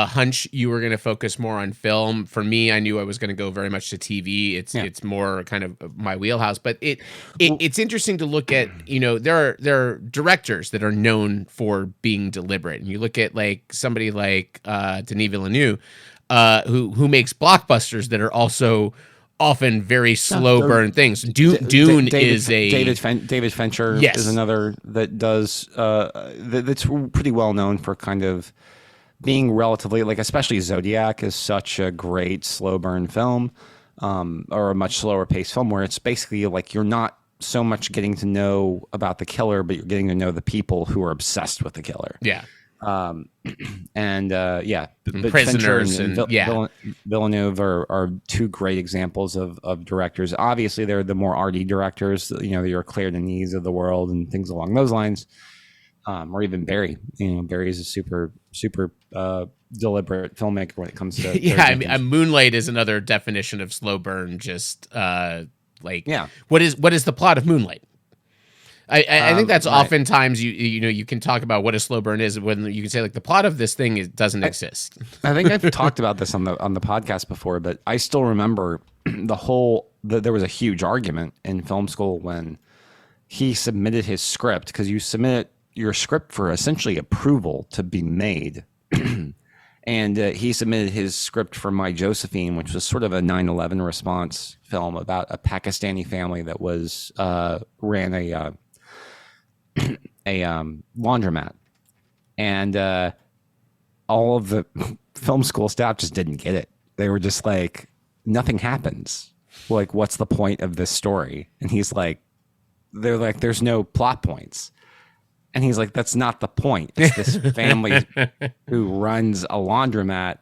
S1: hunch you were going to focus more on film. For me, I knew I was going to go very much to TV. It's more kind of my wheelhouse, but it's interesting to look at, there are directors that are known for being deliberate. And you look at like somebody like Denis Villeneuve, who makes blockbusters that are also often very slow burn things. Dune is a
S8: David Fincher is another that does that's pretty well known for kind of being relatively like, especially Zodiac is such a great slow burn film. or a much slower paced film where it's basically like you're not so much getting to know about the killer, but you're getting to know the people who are obsessed with the killer.
S1: Yeah.
S8: But
S1: Prisoners
S8: Fincher
S1: and
S8: Villeneuve are two great examples of directors. Obviously, they're the more arty directors, your Claire Denis of the world and things along those lines. Or even Barry. Barry is a super deliberate filmmaker when it comes to
S1: Moonlight is another definition of slow burn. Just what is the plot of Moonlight? I think that's oftentimes you can talk about what a slow burn is when you can say like the plot of this thing doesn't exist.
S8: I think I've talked about this on the podcast before, but I still remember there was a huge argument in film school when he submitted his script, because you submit your script for essentially approval to be made. And he submitted his script for My Josephine, which was sort of a 9/11 response film about a Pakistani family that ran a laundromat, and all of the film school staff just didn't get it. They were just like, nothing happens. Like, what's the point of this story? And they're like, there's no plot points. And he's like, that's not the point. It's this family who runs a laundromat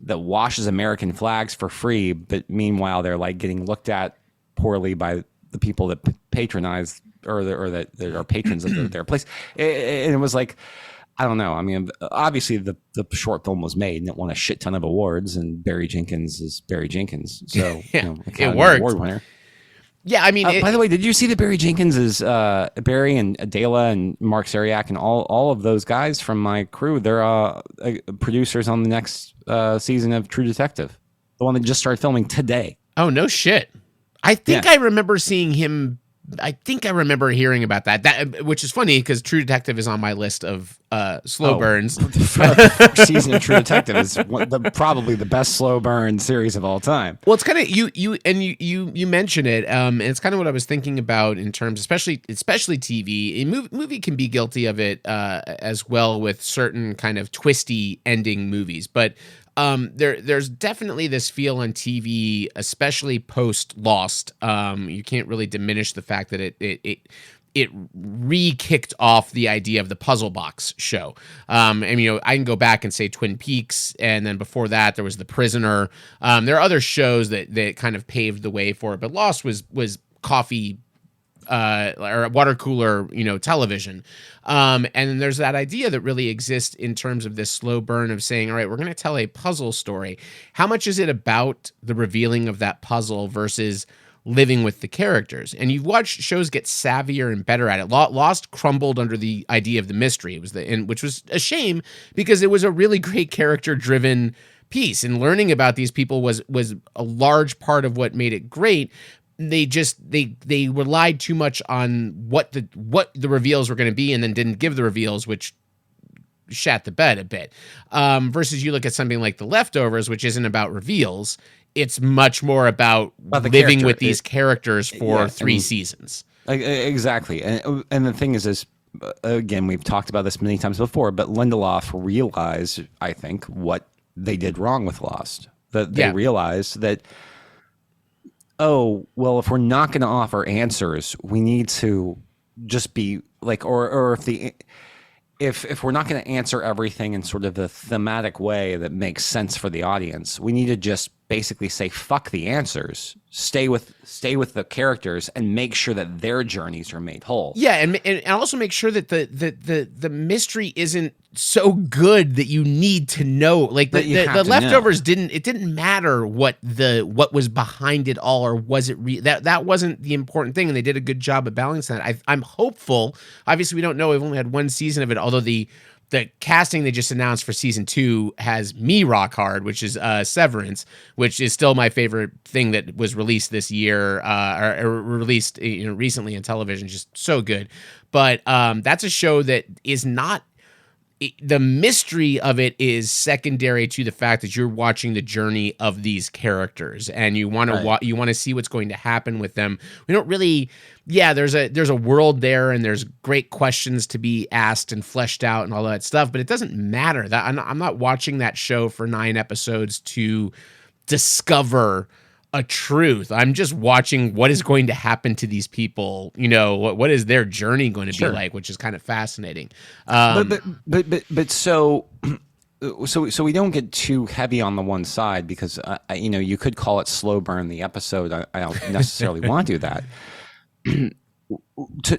S8: that washes American flags for free, but meanwhile they're like getting looked at poorly by the people that patronize or that are patrons of their place. And it was like, I don't know. I mean, obviously the short film was made and it won a shit ton of awards, and Barry Jenkins is Barry Jenkins. So
S1: it worked.
S8: Award winner.
S1: Yeah, I mean,
S8: by the way, did you see that Barry Jenkins is Barry and Adela and Mark Sariak and all of those guys from my crew? They're producers on the next season of True Detective, the one that just started filming today.
S1: Oh, no shit. I think I remember seeing him. I think I remember hearing about that, which is funny because True Detective is on my list of slow burns.
S8: The season of True Detective is probably the best slow burn series of all time.
S1: Well, it's kind of you mention it, and it's kind of what I was thinking about in terms, especially TV. A movie can be guilty of it as well with certain kind of twisty ending movies, but there's definitely this feel on TV, especially post Lost. You can't really diminish the fact that it re-kicked off the idea of the puzzle box show. I can go back and say Twin Peaks, and then before that there was The Prisoner. There are other shows that kind of paved the way for it, but Lost was coffee or water cooler, television. And then there's that idea that really exists in terms of this slow burn of saying, all right, we're going to tell a puzzle story. How much is it about the revealing of that puzzle versus living with the characters? And you've watched shows get savvier and better at it. Lost crumbled under the idea of the mystery. It was which was a shame because it was a really great character-driven piece, and learning about these people was a large part of what made it great. They relied too much on what the reveals were going to be, and then didn't give the reveals, which shat the bed a bit. Versus you look at something like The Leftovers, which isn't about reveals. It's much more about living with these characters for 3 seasons.
S8: Exactly. And the thing is, again, we've talked about this many times before, but Lindelof realized, I think, what they did wrong with Lost. That they realized that, oh, well, if we're not going to offer answers, we need to just be like, or if we're not going to answer everything in sort of the thematic way that makes sense for the audience, we need to just basically say, fuck the answers, stay with the characters and make sure that their journeys are made whole.
S1: Yeah. And also make sure that the mystery isn't so good that you need to know, like the Leftovers didn't matter what was behind it all, or was it that wasn't the important thing. And they did a good job of balancing that. I'm hopeful. Obviously we don't know. We've only had 1 season of it, although the casting they just announced for season 2 has me rock hard, which is Severance, which is still my favorite thing that was released this year, or released recently on television. Just so good. But that's a show that is not. The mystery of it is secondary to the fact that you're watching the journey of these characters, and you want to you want to see what's going to happen with them. We don't really, there's a world there, and there's great questions to be asked and fleshed out and all that stuff, but it doesn't matter. That I'm not watching that show for 9 episodes to discover a truth. I'm just watching what is going to happen to these people. You know, what is their journey going to be like, which is kind of fascinating.
S8: But so we don't get too heavy on the one side, because you know, you could call it slow burn the episode. I don't necessarily want to do that.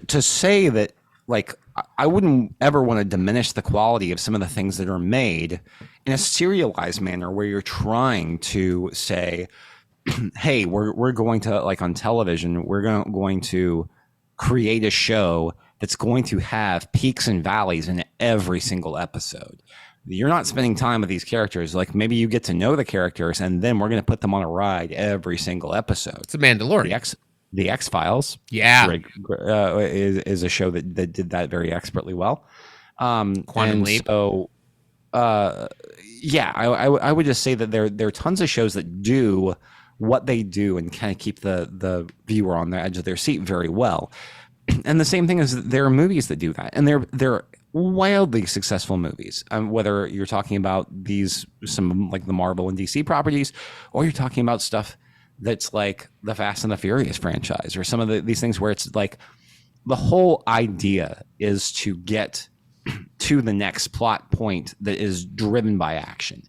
S8: To say that, like, I wouldn't ever want to diminish the quality of some of the things that are made in a serialized manner, where you're trying to say, hey, we're going to, like, on television, we're going to create a show that's going to have peaks and valleys in every single episode. You're not spending time with these characters. Like, maybe you get to know the characters, and then we're going to put them on a ride every single episode.
S1: It's a Mandalorian.
S8: The X-Files, is a show that did that very expertly well.
S1: Quantum Leap.
S8: So, I would just say that there are tons of shows that do what they do and kind of keep the viewer on the edge of their seat very well. And the same thing is, there are movies that do that, and they're wildly successful movies. Whether you're talking about some like the Marvel and DC properties, or you're talking about stuff that's like the Fast and the Furious franchise, or some of these things where it's like the whole idea is to get to the next plot point that is driven by action.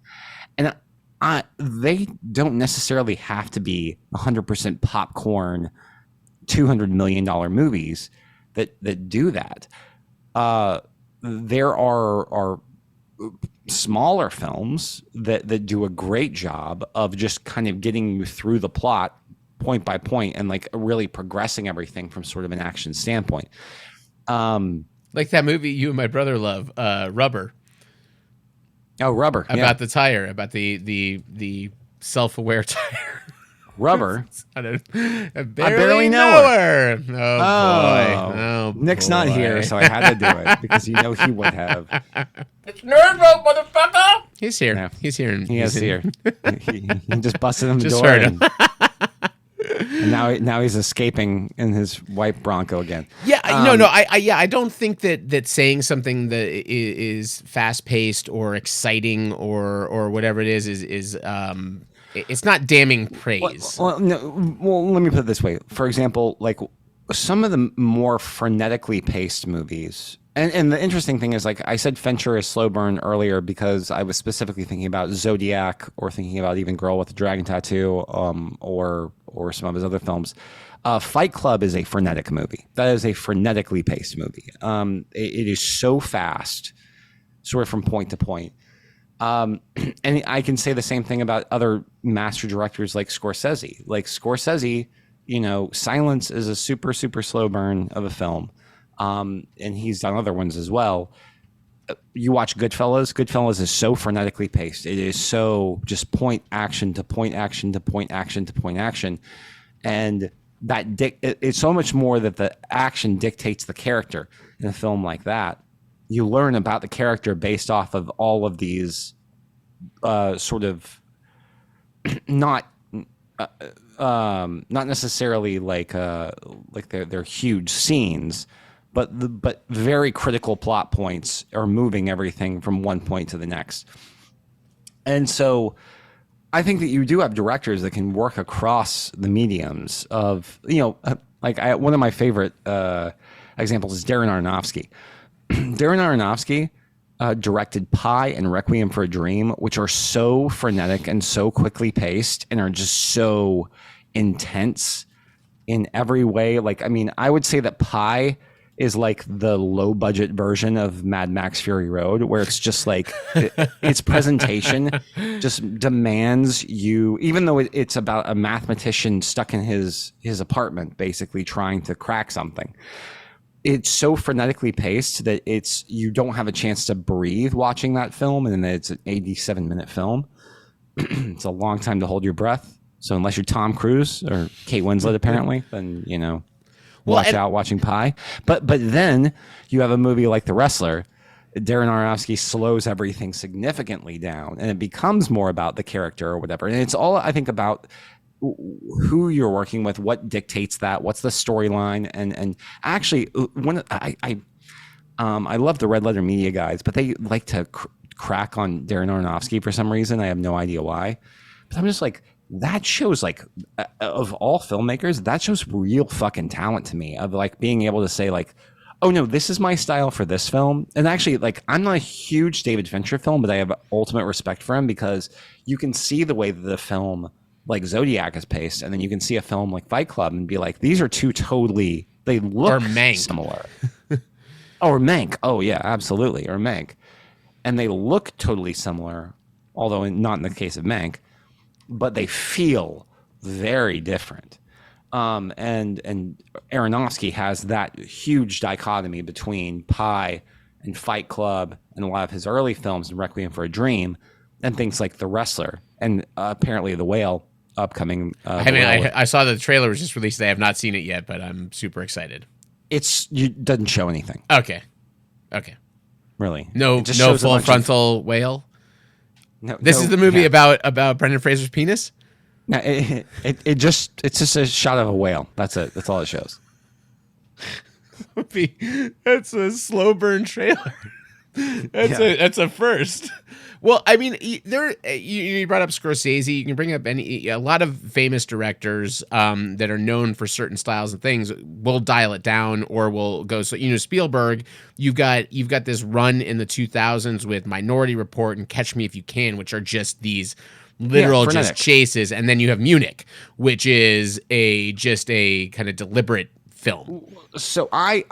S8: And they don't necessarily have to be 100% popcorn, $200 million movies that do that. There are smaller films that do a great job of just kind of getting you through the plot point by point, and like really progressing everything from sort of an action standpoint.
S1: Like that movie you and my brother love, Rubber.
S8: Oh, Rubber.
S1: About the tire, about the self-aware tire.
S8: Rubber.
S1: I barely know her. Oh, boy.
S8: Nick's not here, so I had to do it because you know he would have.
S4: It's Nerd Rope, motherfucker!
S1: He's here.
S8: Yeah.
S1: He's here.
S8: He is here. he just busted him the
S1: Just
S8: door.
S1: heard him.
S8: And now he's escaping in his white Bronco again.
S1: Yeah, I don't think that saying something that is fast paced or exciting or whatever it is it's not damning praise.
S8: Well, let me put it this way. For example, like some of the more frenetically paced movies. And the interesting thing is, like I said, Fincher is slow burn earlier because I was specifically thinking about Zodiac, or thinking about even Girl with the Dragon Tattoo, or some of his other films. Fight Club is a frenetic movie. That is a frenetically paced movie. It is so fast, sort of from point to point. And I can say the same thing about other master directors like Scorsese. Like Scorsese, you know, Silence is a super, super slow burn of a film. And he's done other ones as well. You watch Goodfellas. Goodfellas is so frenetically paced. It is so just point action to point action to point action to point action. And it's so much more that the action dictates the character in a film like that. You learn about the character based off of all of these sort of not necessarily like they're huge scenes, but very critical plot points are moving everything from one point to the next. And so I think that you do have directors that can work across the mediums of, you know, one of my favorite examples is Darren Aronofsky. Darren Aronofsky directed Pi and Requiem for a Dream, which are so frenetic and so quickly paced and are just so intense in every way. Like, I mean, I would say that Pi is like the low budget version of Mad Max Fury Road, where it's just like its presentation just demands you, even though it's about a mathematician stuck in his apartment, basically trying to crack something. It's so frenetically paced that you don't have a chance to breathe watching that film, and it's an 87-minute film. It's a long time to hold your breath. So unless you're Tom Cruise or Kate Winslet, apparently, then, you know, watch out watching Pi. But then you have a movie like The Wrestler. Darren Aronofsky slows everything significantly down, and it becomes more about the character or whatever. And it's all, I think, about who you're working with, what dictates that, what's the storyline, and actually, I love the Red Letter Media guys, but they like to crack on Darren Aronofsky for some reason. I have no idea why, but I'm just like, that shows like of all filmmakers, that shows real fucking talent to me of like being able to say like, oh no, this is my style for this film. And actually, like, I'm not a huge David Fincher film, but I have ultimate respect for him because you can see the way that the film like Zodiac is paced, and then you can see a film like Fight Club and be like, these are two totally, they look
S1: Or Mank.
S8: similar. Or Mank. Oh yeah, absolutely. Or Mank. And they look totally similar, although not in the case of Mank, but they feel very different. And Aronofsky has that huge dichotomy between Pi and Fight Club and a lot of his early films and Requiem for a Dream and things like The Wrestler and apparently The Whale upcoming.
S1: I saw the trailer was just released today. I have not seen it yet, but I'm super excited.
S8: It doesn't show anything.
S1: Okay.
S8: Really.
S1: No
S8: It just shows a
S1: full
S8: bunch of-
S1: frontal whale.
S8: No,
S1: This
S8: no,
S1: is the movie
S8: yeah.
S1: about Brendan Fraser's penis.
S8: No, it's just a shot of a whale. That's it. That's all it shows.
S1: That's a slow burn trailer. That's a first. Well, I mean, you brought up Scorsese. You can bring up a lot of famous directors that are known for certain styles and things. Will dial it down or will go. So Spielberg. You've got this run in the 2000s with Minority Report and Catch Me If You Can, which are just these literal just
S8: frenetic
S1: chases, and then you have Munich, which is a kind of deliberate film.
S8: So I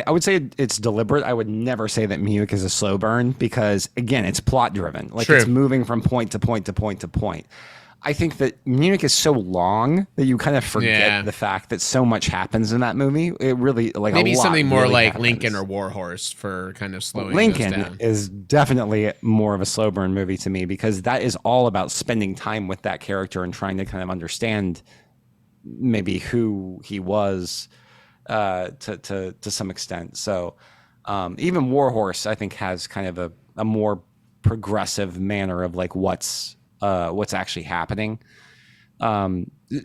S8: would say it's deliberate. I would never say that Munich is a slow burn because again, it's plot driven. Like
S1: True.
S8: It's moving from point to point to point to point. I think that Munich is so long that you kind of forget the fact that so much happens in that movie. It really like
S1: Maybe
S8: a lot
S1: something more
S8: really
S1: like
S8: happens.
S1: Lincoln or Warhorse for kind of slowing those
S8: Lincoln
S1: down.
S8: is definitely more of a slow burn movie to me because that is all about spending time with that character and trying to kind of understand maybe who he was to some extent. So even Warhorse, I think, has kind of a more progressive manner of like what's actually happening.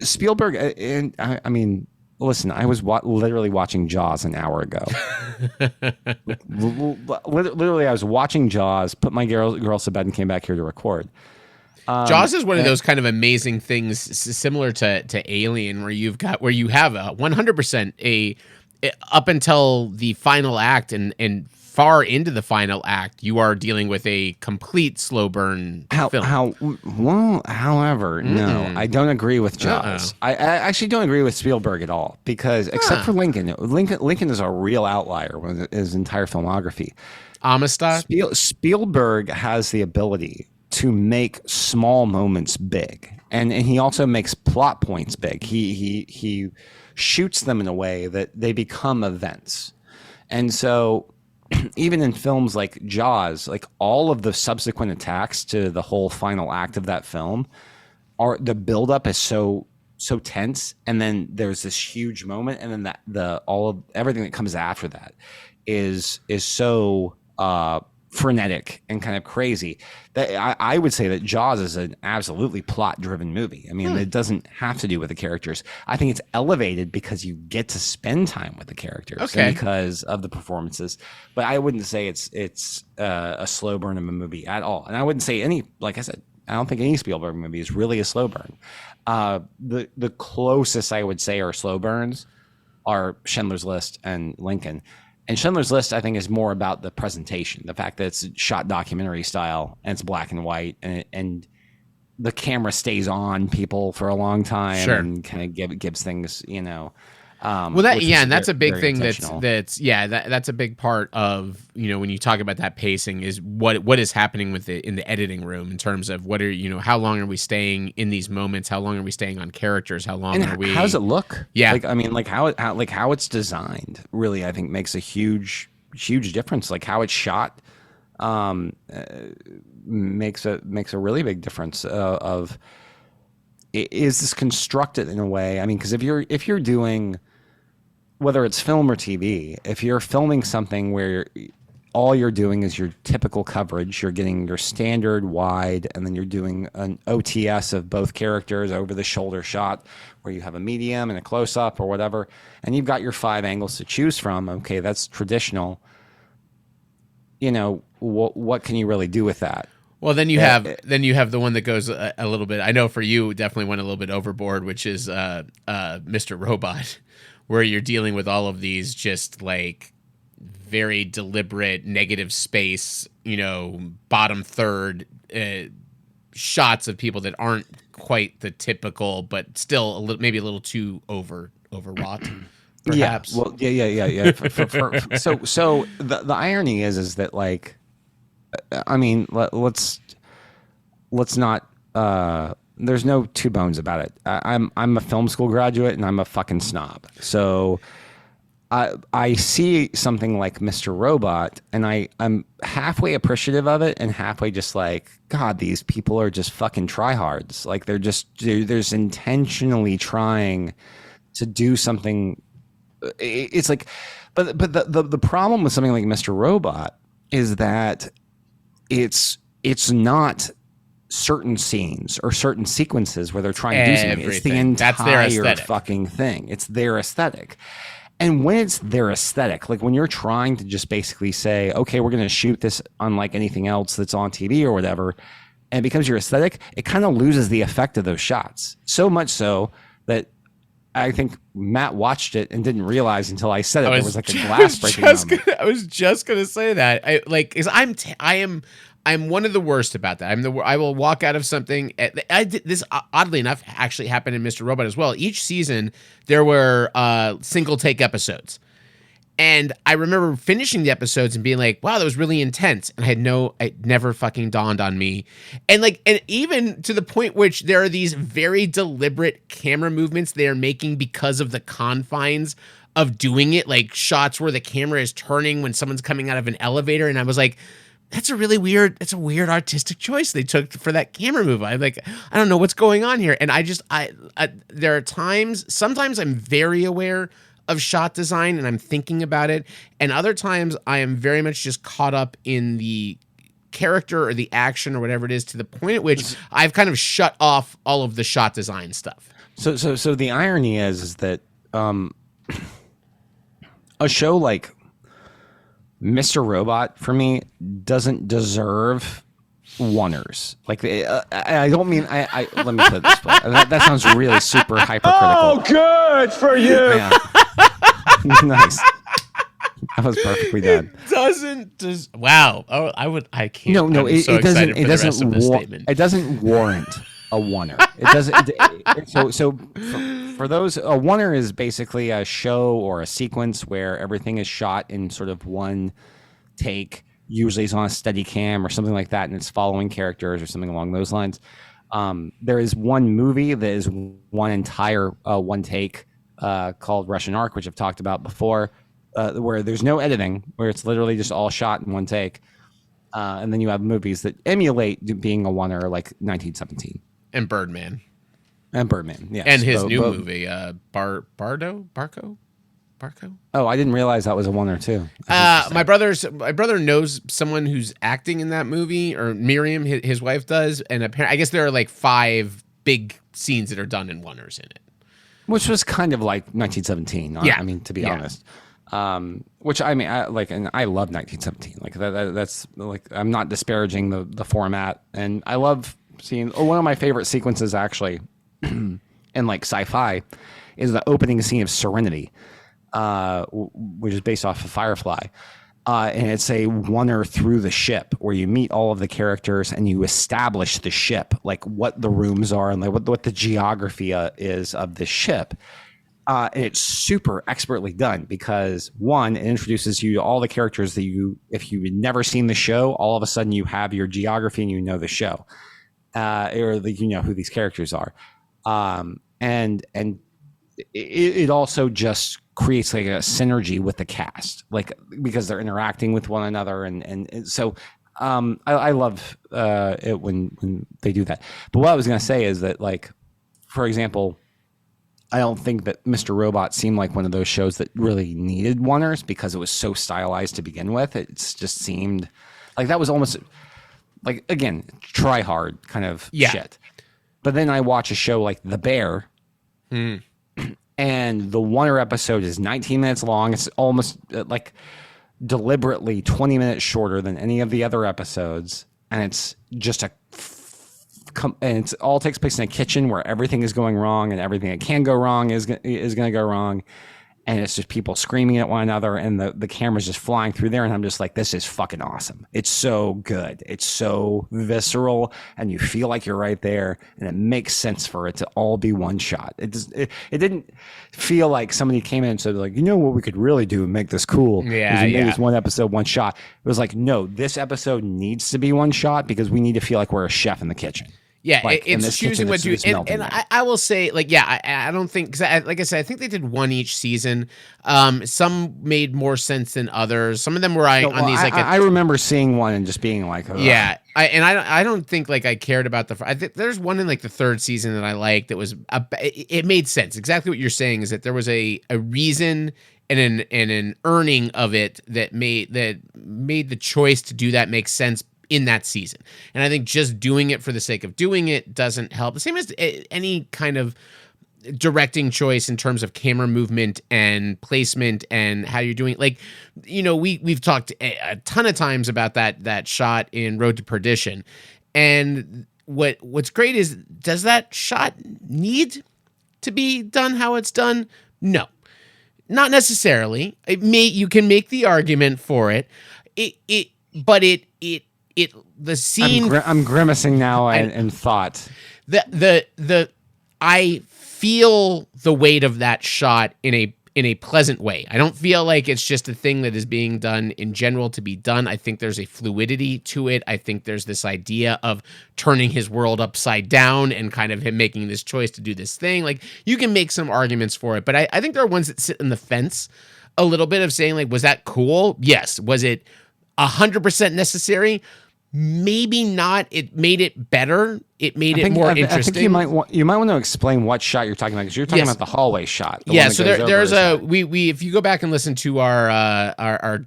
S8: Spielberg, and I mean, listen, I was literally watching Jaws an hour ago. Literally, I was watching Jaws, put my girls to bed, and came back here to record.
S1: Jaws is one of those kind of amazing things, similar to Alien, where you have a 100% up until the final act and far into the final act, you are dealing with a complete slow burn film.
S8: However, no, I don't agree with Jaws. I actually don't agree with Spielberg at all because except for Lincoln is a real outlier with his entire filmography.
S1: Amistad?
S8: Spielberg has the ability to make small moments big, and he also makes plot points big. He shoots them in a way that they become events, and so even in films like Jaws, like all of the subsequent attacks to the whole final act of that film, the buildup is so tense, and then there's this huge moment, and then everything that comes after that is so frenetic and kind of crazy that I would say that Jaws is an absolutely plot-driven movie. I mean, it doesn't have to do with the characters. I think it's elevated because you get to spend time with the characters and because of the performances. But I wouldn't say it's a slow burn of a movie at all. And I wouldn't say like I said, I don't think any Spielberg movie is really a slow burn. The closest I would say are slow burns are Schindler's List and Lincoln. And Schindler's List, I think, is more about the presentation, the fact that it's shot documentary style and it's black and white, and the camera stays on people for a long time and kind of gives things,
S1: Well, and that's a big thing.
S8: Intentional.
S1: That's a big part of when you talk about that pacing is what is happening with it in the editing room in terms of what are how long are we staying in these moments? How long are we staying on characters? How long are we?
S8: How does it look?
S1: Yeah,
S8: how it's designed really, I think makes a huge difference. Like how it's shot, makes a really big difference. Is this constructed in a way? I mean, because if you're doing, whether it's film or TV, if you're filming something where all you're doing is your typical coverage, you're getting your standard wide, and then you're doing an OTS of both characters over the shoulder shot where you have a medium and a close up or whatever, and you've got your 5 angles to choose from. Okay, that's traditional. What can you really do with that?
S1: Well, then you have the one that goes a little bit. I know for you, definitely went a little bit overboard, which is Mr. Robot, where you're dealing with all of these just like very deliberate negative space, bottom third shots of people that aren't quite the typical, but still maybe a little too overwrought. Perhaps.
S8: Yeah. Well, yeah. So the irony is that like, I mean, let's not. There's no two bones about it. I'm a film school graduate and I'm a fucking snob. So I see something like Mr. Robot and I'm halfway appreciative of it and halfway just like, God, these people are just fucking tryhards. Like they're just intentionally trying to do something. It's like, but the problem with something like Mr. Robot is that it's not certain scenes or certain sequences where they're trying to do something. It's the entire fucking thing. It's their aesthetic. And when it's their aesthetic, like when you're trying to just basically say, okay, we're going to shoot this unlike anything else that's on TV or whatever, and it becomes your aesthetic, it kind of loses the effect of those shots. So much so that I think Matt watched it and didn't realize until I said it. There was like a glass breaking moment.
S1: I was just gonna say that. I'm one of the worst about that. I will walk out of something. This oddly enough actually happened in Mr. Robot as well. Each season there were single take episodes. And I remember finishing the episodes and being like, wow, that was really intense. And it never fucking dawned on me. And even to the point which there are these very deliberate camera movements they are making because of the confines of doing it, like shots where the camera is turning when someone's coming out of an elevator. And I was like, that's a weird artistic choice they took for that camera move. I'm like, I don't know what's going on here. And there are sometimes I'm very aware of shot design and I'm thinking about it. And other times I am very much just caught up in the character or the action or whatever it is to the point at which I've kind of shut off all of the shot design stuff.
S8: So the irony is that a show like Mr. Robot for me doesn't deserve oneers. Like I don't mean I let me put it this way. That sounds really super hypercritical.
S5: Oh, good for you.
S8: Yeah. Nice. That was perfectly done.
S1: Wow. Oh, I can't.
S8: No,
S1: it doesn't.
S8: It doesn't warrant a oneer. It doesn't. So for those, a oneer is basically a show or a sequence where everything is shot in sort of one take. Usually it's on a steady cam or something like that, and it's following characters or something along those lines. There is one movie that is one entire one take called Russian Ark, which I've talked about before, where there's no editing, where it's literally just all shot in one take. And then you have movies that emulate being a oneer, like 1917
S1: and Birdman.
S8: Yeah,
S1: and his new movie, Barco.
S8: Oh, I didn't realize that was a oneer too.
S1: My brother knows someone who's acting in that movie, or Miriam, his wife does, and apparently, I guess there are like 5 big scenes that are done in oneers in it,
S8: which was kind of like 1917.
S1: Yeah,
S8: I mean, to be honest. Which I mean, and I love 1917. Like that's like, I'm not disparaging the format, and I love seeing. One of my favorite sequences actually in like sci-fi is the opening scene of Serenity, which is based off of Firefly. And it's a oneer through the ship where you meet all of the characters and you establish the ship, like what the rooms are and like what the geography is of the ship. And it's super expertly done because it introduces you to all the characters that if you had never seen the show, all of a sudden you have your geography and you know the show, or you know who these characters are. And it also just creates like a synergy with the cast, like because they're interacting with one another. And so I love it when they do that. But what I was going to say is that, like, for example, I don't think that Mr. Robot seemed like one of those shows that really needed oneers because it was so stylized to begin with. It just seemed like that was almost like, again, try hard kind of shit. But then I watch a show like The Bear, and the oneer episode is 19 minutes long. It's almost like deliberately 20 minutes shorter than any of the other episodes. and it's just and it's all takes place in a kitchen where everything is going wrong, and everything that can go wrong is going to go wrong. And it's just people screaming at one another, and the camera's just flying through there. And I'm just like, this is fucking awesome. It's so good. It's so visceral, and you feel like you're right there, and it makes sense for it to all be one shot. It didn't feel like somebody came in and said, like, you know what we could really do and make this cool?
S1: Yeah,
S8: we made
S1: yeah.
S8: this one episode, one shot. It was like, no, this episode needs to be one shot because we need to feel like we're a chef in the kitchen.
S1: Yeah,
S8: Like, in
S1: it's
S8: this
S1: choosing
S8: kitchen,
S1: what
S8: it's
S1: to.
S8: melting
S1: And
S8: down.
S1: I will say, like, yeah, I don't think, because like I said, I think they did one each season. Some made more sense than others. Some of them were
S8: No,
S1: on these like.
S8: I remember seeing one and just being like, ugh.
S1: Yeah, I don't think like I cared about I think there's one in like the third season that I liked that was it made sense. Exactly what you're saying is that there was a reason and an earning of it that made the choice to do that make sense in that season. And I think just doing it for the sake of doing it doesn't help. The same as any kind of directing choice in terms of camera movement and placement and how you're doing. Like, you know, we've talked a ton of times about that shot in Road to Perdition. And what's great is, does that shot need to be done how it's done? No. Not necessarily. You can make the argument for it. But the scene.
S8: I'm grimacing now in thought.
S1: I feel the weight of that shot in a pleasant way. I don't feel like it's just a thing that is being done in general to be done. I think there's a fluidity to it. I think there's this idea of turning his world upside down and kind of him making this choice to do this thing. Like, you can make some arguments for it, but I think there are ones that sit in the fence a little bit of saying, like, was that cool? Yes. Was it 100% necessary? Maybe not. It made it better. It made it more interesting.
S8: I think you might want to explain what shot you're talking about, because you're talking about the hallway shot.
S1: Yeah, so there's we if you go back and listen to our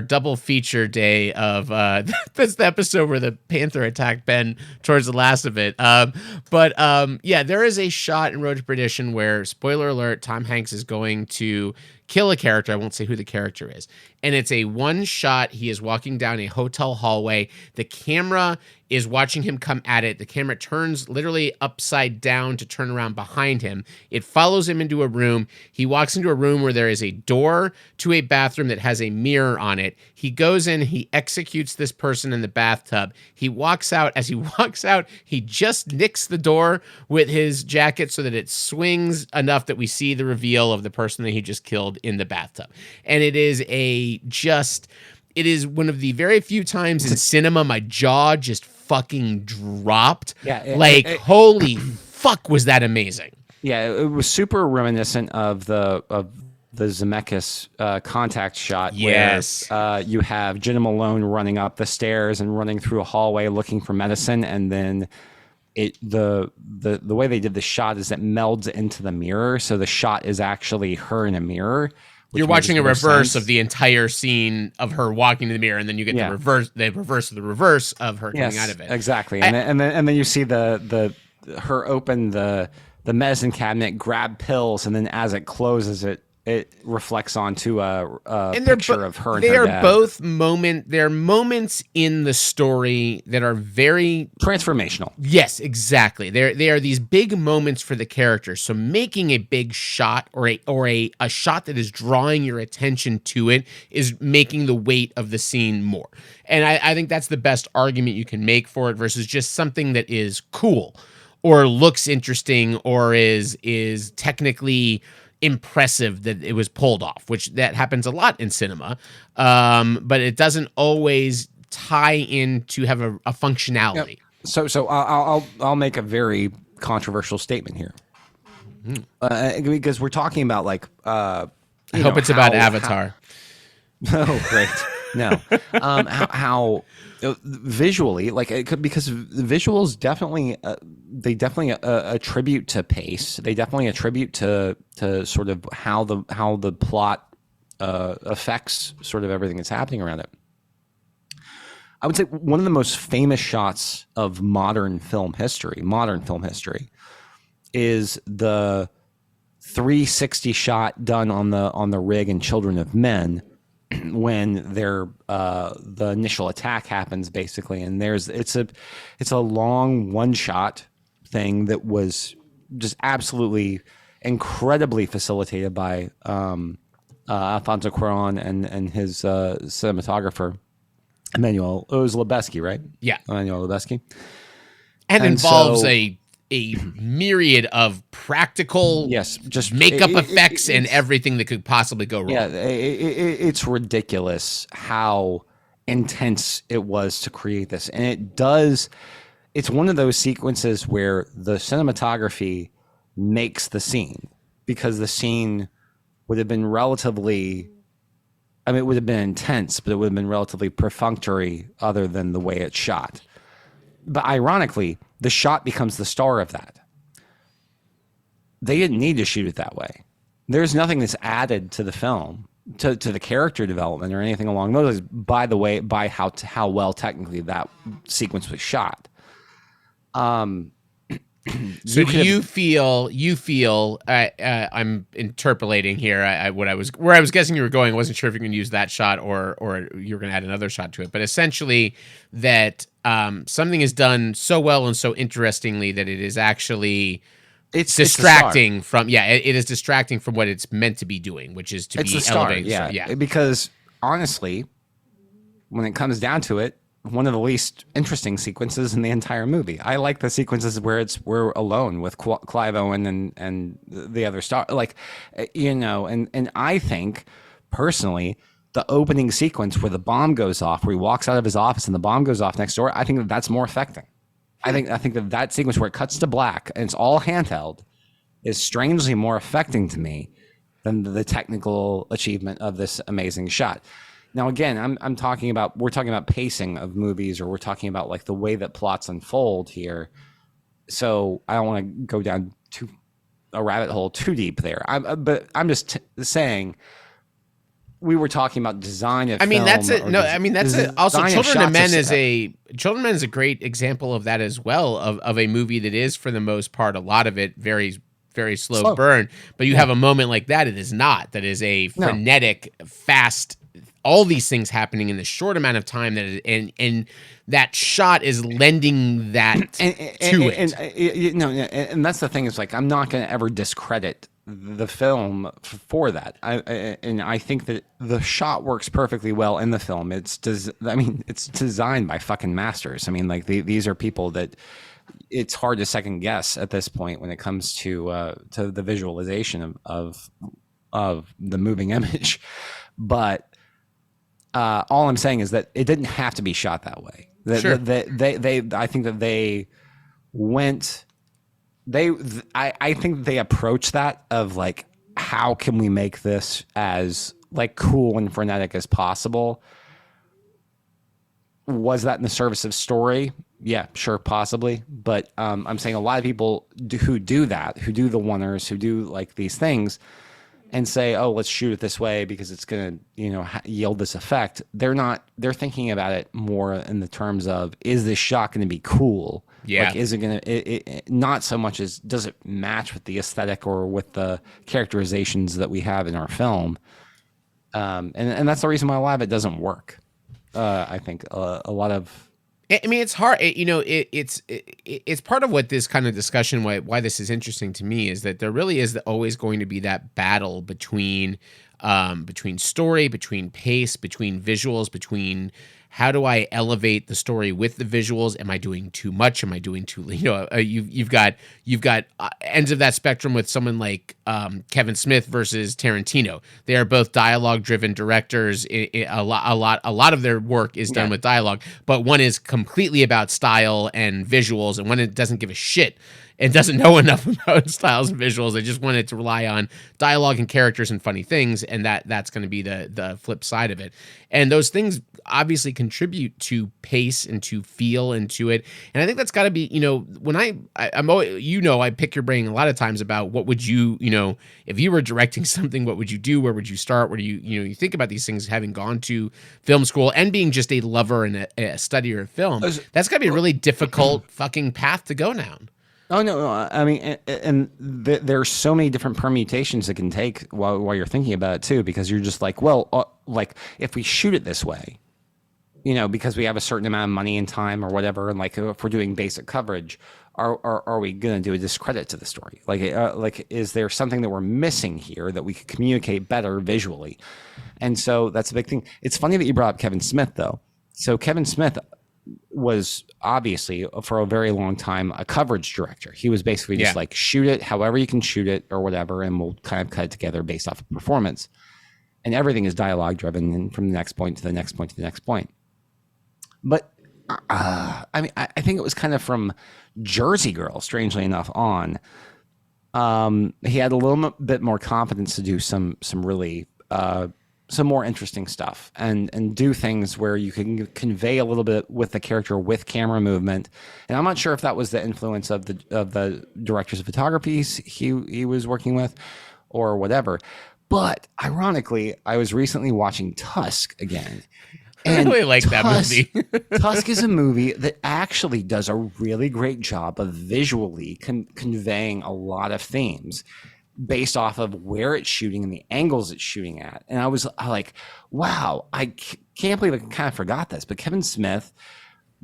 S1: double feature day of that's the episode where the panther attacked Ben towards the last of it. Yeah, there is a shot in Road to Perdition where, spoiler alert, Tom Hanks is going to kill a character. I won't say who the character is. And it's a one shot. He is walking down a hotel hallway. The camera is watching him come at it. The camera turns literally upside down to turn around behind him. It follows him into a room. He walks into a room where there is a door to a bathroom that has a mirror on it. He goes in, he executes this person in the bathtub. He walks out. As he walks out, he just nicks the door with his jacket so that it swings enough that we see the reveal of the person that he just killed in the bathtub. And it is it is one of the very few times in cinema my jaw just fucking dropped. Yeah, holy fuck, was that amazing?
S8: Yeah, it was super reminiscent of the Zemeckis Contact shot.
S1: Yes.
S8: Where you have Jenna Malone running up the stairs and running through a hallway looking for medicine, and then the way they did the shot is it melds into the mirror, so the shot is actually her in a mirror.
S1: You're watching a reverse of the entire scene of her walking to the mirror, and then you get the reverse of the reverse of her coming out of it.
S8: Exactly. And then you see her open the medicine cabinet, grab pills, and then as it closes, it reflects onto a picture of her and her dad.
S1: There are moments in the story that are very
S8: transformational.
S1: Yes, exactly. They are these big moments for the characters. So making a big shot or a shot that is drawing your attention to it is making the weight of the scene more. And I think that's the best argument you can make for it versus just something that is cool or looks interesting or is technically impressive that it was pulled off, which that happens a lot in cinema, but it doesn't always tie in to have a functionality.
S8: Yep. So I'll make a very controversial statement here, because we're talking about like
S1: I hope it's about Avatar.
S8: Oh, great. No, how visually, like it could, because the visuals definitely they definitely attribute to pace. They definitely attribute to sort of how the plot affects sort of everything that's happening around it. I would say one of the most famous shots of modern film history is the 360 shot done on the rig in Children of Men, when the initial attack happens, basically, and it's a long one shot thing that was just absolutely incredibly facilitated by Alfonso Cuarón and his cinematographer Emmanuel. It was Lubezki, right?
S1: Yeah,
S8: Emmanuel Lubezki,
S1: and involves a myriad of practical,
S8: just
S1: makeup effects and everything that could possibly go wrong.
S8: Yeah, it's ridiculous how intense it was to create this, and it's one of those sequences where the cinematography makes the scene, because the scene would have been relatively, I mean, it would have been intense, but it would have been relatively perfunctory other than the way it's shot. But ironically, the shot becomes the star of that. They didn't need to shoot it that way. There's nothing that's added to the film, to the character development or anything along those lines, by the way, by how well technically that sequence was shot.
S1: So you feel I'm interpolating here. Where I was guessing you were going. I wasn't sure if you can use that shot or you were going to add another shot to it. But essentially, that something is done so well and so interestingly that it is actually it's distracting from. Yeah, it is distracting from what it's meant to be doing, which is to be elevating.
S8: Yeah, because honestly, when it comes down to it, one of the least interesting sequences in the entire movie. I like the sequences where we're alone with Clive Owen and the other star, like, you know, and I think personally the opening sequence where the bomb goes off, where he walks out of his office and the bomb goes off next door, I think that's more affecting. I think that sequence where it cuts to black and it's all handheld is strangely more affecting to me than the technical achievement of this amazing shot. Now, again, we're talking about pacing of movies, or we're talking about like the way that plots unfold here. So I don't want to go down a rabbit hole too deep there. But I'm just saying, we were talking about design of film.
S1: Also, Children of Men is a great example of that as well, of a movie that is, for the most part, a lot of it very, very slow burn. But you have a moment like that. It is not. That is a frenetic, fast, all these things happening in the short amount of time and that shot is lending that to it.
S8: And that's the thing, is like, I'm not going to ever discredit the film for that. I think that the shot works perfectly well in the film. It's designed by fucking masters. I mean, like, these are people that it's hard to second guess at this point when it comes to the visualization of the moving image. But all I'm saying is that it didn't have to be shot that way. I think that they went. I think they approached that of like, how can we make this as like cool and frenetic as possible? Was that in the service of story? Yeah, sure, possibly. But I'm saying a lot of people who do that, who do the oneers, who do like these things, and say, oh, let's shoot it this way because it's going to, yield this effect. They're thinking about it more in the terms of, is this shot going to be cool?
S1: Yeah.
S8: Like, is it going to, not so much as, does it match with the aesthetic or with the characterizations that we have in our film? And that's the reason why a lot of it doesn't work. I think a lot of,
S1: I mean, it's hard. It's part of what this kind of discussion, why this is interesting to me, is that there really is always going to be that battle between story, between pace, between visuals, between how do I elevate the story with the visuals? Am I doing too much? Am I doing too? You've got ends of that spectrum with someone like Kevin Smith versus Tarantino. They are both dialogue-driven directors. A lot of their work is done with dialogue, but one is completely about style and visuals, and one doesn't give a shit and doesn't know enough about styles and visuals. They just wanted to rely on dialogue and characters and funny things, and that's going to be the flip side of it. And those things obviously contribute to pace and to feel and to it. And I think that's got to be, when I'm always, I pick your brain a lot of times about what would you, if you were directing something, what would you do? Where would you start? Where do you think about these things, having gone to film school and being just a lover and a studier of film? That's got to be a really difficult fucking path to go down.
S8: Oh no, I mean, and there's so many different permutations it can take while you're thinking about it too, because you're just like, well, like if we shoot it this way, because we have a certain amount of money and time or whatever, and like if we're doing basic coverage, are we going to do a discredit to the story? Like is there something that we're missing here that we could communicate better visually? And so that's a big thing. It's funny that you brought up Kevin Smith though. So Kevin Smith was obviously for a very long time a coverage director. He was basically just like, shoot it however you can shoot it or whatever, and we'll kind of cut it together based off of performance. And everything is dialogue driven, and from the next point to the next point to the next point. But I mean, I think it was kind of from Jersey Girl, strangely enough, on. He had a little bit more confidence to do some really some more interesting stuff and do things where you can convey a little bit with the character with camera movement. And I'm not sure if that was the influence of the directors of photography he was working with or whatever. But ironically, I was recently watching Tusk again. And
S1: I really like that movie.
S8: Tusk is a movie that actually does a really great job of visually conveying a lot of themes based off of where it's shooting and the angles it's shooting at. And I was like, wow, I can't believe I kind of forgot this. But Kevin Smith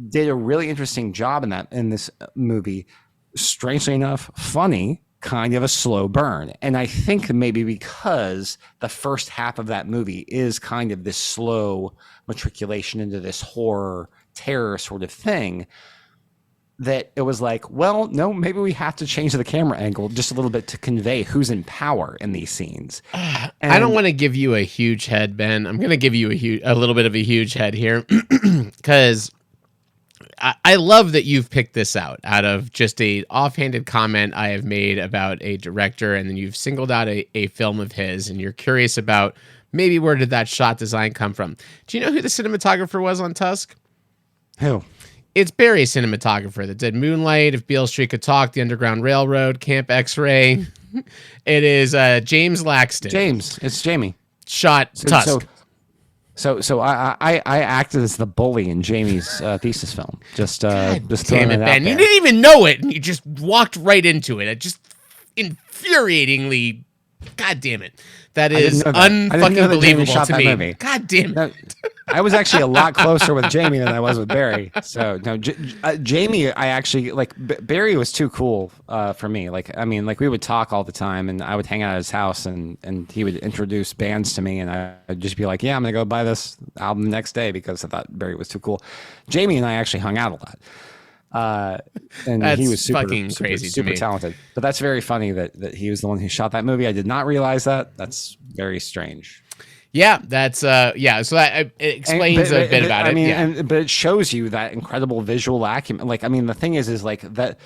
S8: did a really interesting job in this movie. Strangely enough, funny, kind of a slow burn. And I think maybe because the first half of that movie is kind of this slow matriculation into this horror terror sort of thing, that it was like, well, no, maybe we have to change the camera angle just a little bit to convey who's in power in these scenes.
S1: I don't want to give you a huge head, Ben. I'm going to give you a little bit of a huge head here because I love that you've picked this out of just a offhanded comment I have made about a director, and then you've singled out a film of his, and you're curious about maybe where did that shot design come from. Do you know who the cinematographer was on Tusk?
S8: Who?
S1: It's Barry cinematographer that did Moonlight, If Beale Street Could Talk, The Underground Railroad, Camp X-Ray. It is James Laxton.
S8: It's Jamie.
S1: Shot Tusk.
S8: So I acted as the bully in Jamie's thesis film. Just
S1: damn it, Ben!
S8: You
S1: You didn't even know it, and you just walked right into it. It just infuriatingly. God damn it! That is unfucking believable to me.
S8: Movie.
S1: God damn it!
S8: No, I was actually a lot closer with Jamie than I was with Barry. So no, Jamie, I actually like. Barry was too cool for me. Like, I mean, like we would talk all the time, and I would hang out at his house, and he would introduce bands to me, and I'd just be like, "Yeah, I'm gonna go buy this album the next day," because I thought Barry was too cool. Jamie and I actually hung out a lot. And
S1: that's
S8: he was super
S1: crazy,
S8: super talented. But that's very funny that he was the one who shot that movie. I did not realize that. That's very strange.
S1: Yeah, that's So that it explains a bit about it.
S8: I mean,
S1: yeah.
S8: but it shows you that incredible visual acumen. Like, I mean, the thing is like that.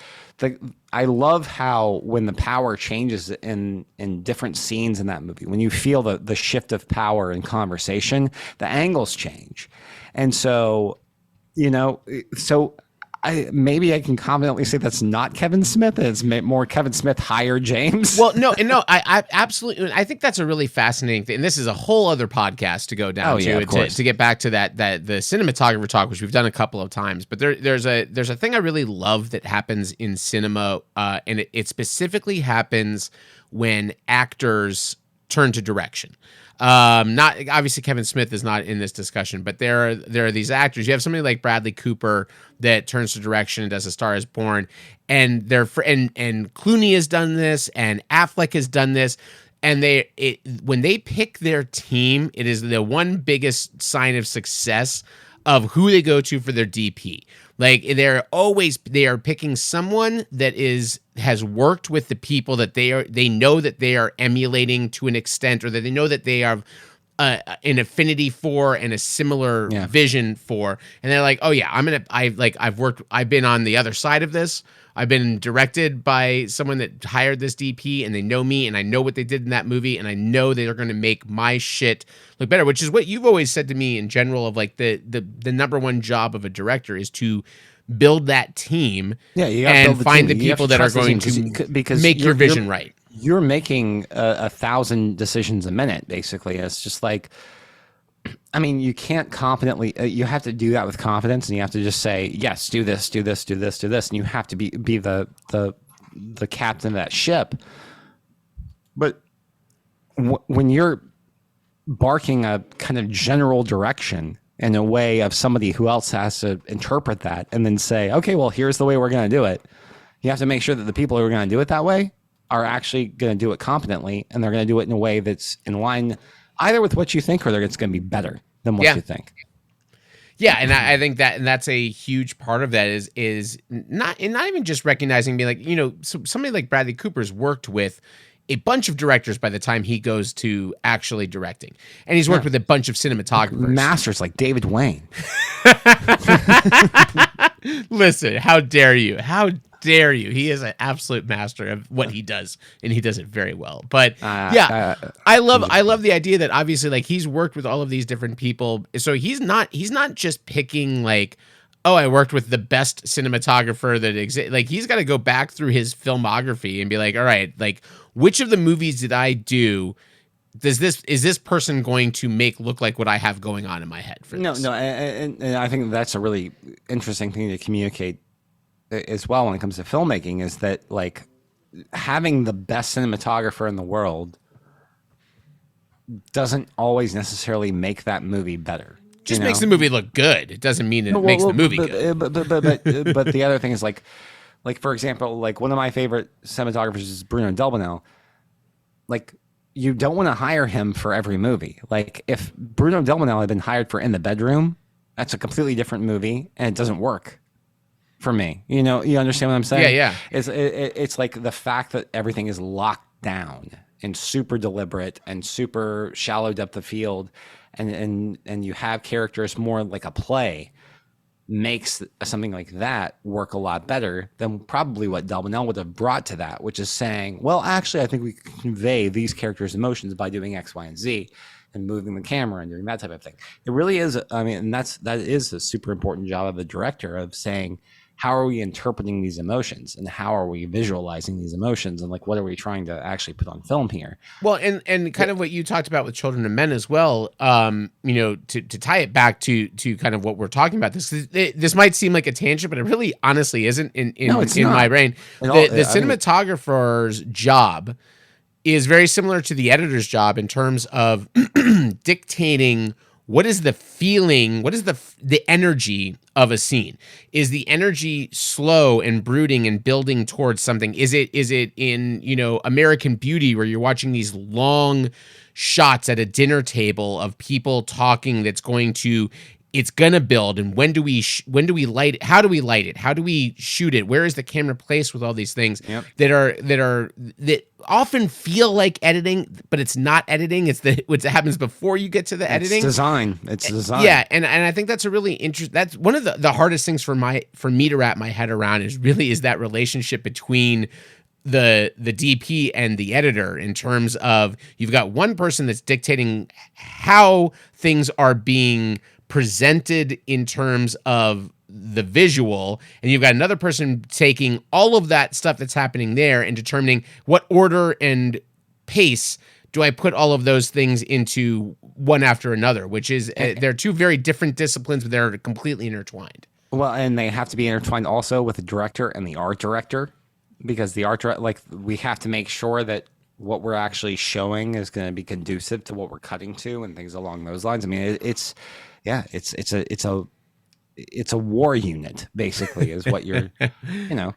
S8: I love how when the power changes in different scenes in that movie, when you feel the shift of power in conversation, the angles change, and so maybe I can confidently say that's not Kevin Smith. It's more Kevin Smith hired James.
S1: Well, no, I absolutely. I think that's a really fascinating thing. And this is a whole other podcast to go down to get back to that the cinematographer talk, which we've done a couple of times. But there's a thing I really love that happens in cinema, and it specifically happens when actors turn to direction. Not obviously Kevin Smith is not in this discussion, but there are these actors. You have somebody like Bradley Cooper that turns to direction and does A Star Is Born, and and Clooney has done this, and Affleck has done this, and when they pick their team, it is the one biggest sign of success of who they go to for their DP. Like they are picking someone that has worked with the people that they know that they are emulating to an extent, or that they know that they have an affinity for and a similar vision for, and they're like, oh yeah, I've been on the other side of this. I've been directed by someone that hired this DP, and they know me, and I know what they did in that movie, and I know they're going to make my shit look better, which is what you've always said to me in general of like the number one job of a director is to build that team and find the people that are going to make your vision right.
S8: You're making 1,000 decisions a minute, basically. It's just like, I mean, you can't confidently, you have to do that with confidence, and you have to just say, yes, do this, do this, do this, do this. And you have to be the the captain of that ship. But when you're barking a kind of general direction in a way of somebody who else has to interpret that and then say, okay, well, here's the way we're going to do it. You have to make sure that the people who are going to do it that way are actually going to do it competently, and they're going to do it in a way that's in line either with what you think or it's going to be better than what you think.
S1: Yeah, and I think that's a huge part of that is not even just recognizing, being like, you know, somebody like Bradley Cooper's worked with a bunch of directors by the time he goes to actually directing, and he's worked with a bunch of cinematographers,
S8: masters like David Wayne.
S1: Listen, how dare you? How dare you? He is an absolute master of what he does, and he does it very well. But I love the idea that obviously, like, he's worked with all of these different people, so he's not just picking like, oh, I worked with the best cinematographer that exists. Like, he's got to go back through his filmography and be like, all right, like, which of the movies did I do? Is this person going to make look like what I have going on in my head for this?
S8: No, and I think that's a really interesting thing to communicate as well when it comes to filmmaking, is that, like, having the best cinematographer in the world doesn't always necessarily make that movie better.
S1: Just makes the movie look good. It doesn't mean it makes the movie good.
S8: But the other thing is, like for example, like, one of my favorite cinematographers is Bruno Delbonnel. Like, you don't want to hire him for every movie. Like, if Bruno Delbonnel had been hired for In the Bedroom, that's a completely different movie, and it doesn't work for me. You know, you understand what I'm saying?
S1: Yeah.
S8: It's like the fact that everything is locked down and super deliberate and super shallow depth of field, and you have characters more like a play, makes something like that work a lot better than probably what Delbonnel would have brought to that, which is saying, well, actually, I think we can convey these characters' emotions by doing X, Y, and Z, and moving the camera and doing that type of thing. It really is. I mean, and that is a super important job of the director, of saying, how are we interpreting these emotions, and how are we visualizing these emotions, and, like, what are we trying to actually put on film here?
S1: Well, and kind of what you talked about with Children of Men as well, you know, to tie it back to kind of what we're talking about. This might seem like a tangent, but it really honestly isn't in my brain. The cinematographer's job is very similar to the editor's job in terms of dictating what is the feeling, what is the energy of a scene. Is the energy slow and brooding and building towards something? Is it in, you know, American Beauty, where you're watching these long shots at a dinner table of people talking, that's going to, it's gonna build, and when do we light it? How do we light it? How do we shoot it? Where is the camera placed with all these things that often feel like editing, but it's not editing. It's what happens before you get to the editing.
S8: It's design.
S1: Yeah, and I think that's a really interesting. That's one of the hardest things for me to wrap my head around, is that relationship between the DP and the editor, in terms of, you've got one person that's dictating how things are being presented in terms of the visual, and you've got another person taking all of that stuff that's happening there and determining what order and pace do I put all of those things into one after another, which is they're two very different disciplines, but they're completely intertwined.
S8: Well, and they have to be intertwined also with the director and the art director, because the art director, like, we have to make sure that what we're actually showing is going to be conducive to what we're cutting to and things along those lines. I mean, it's a war unit, basically, is what you're, you know.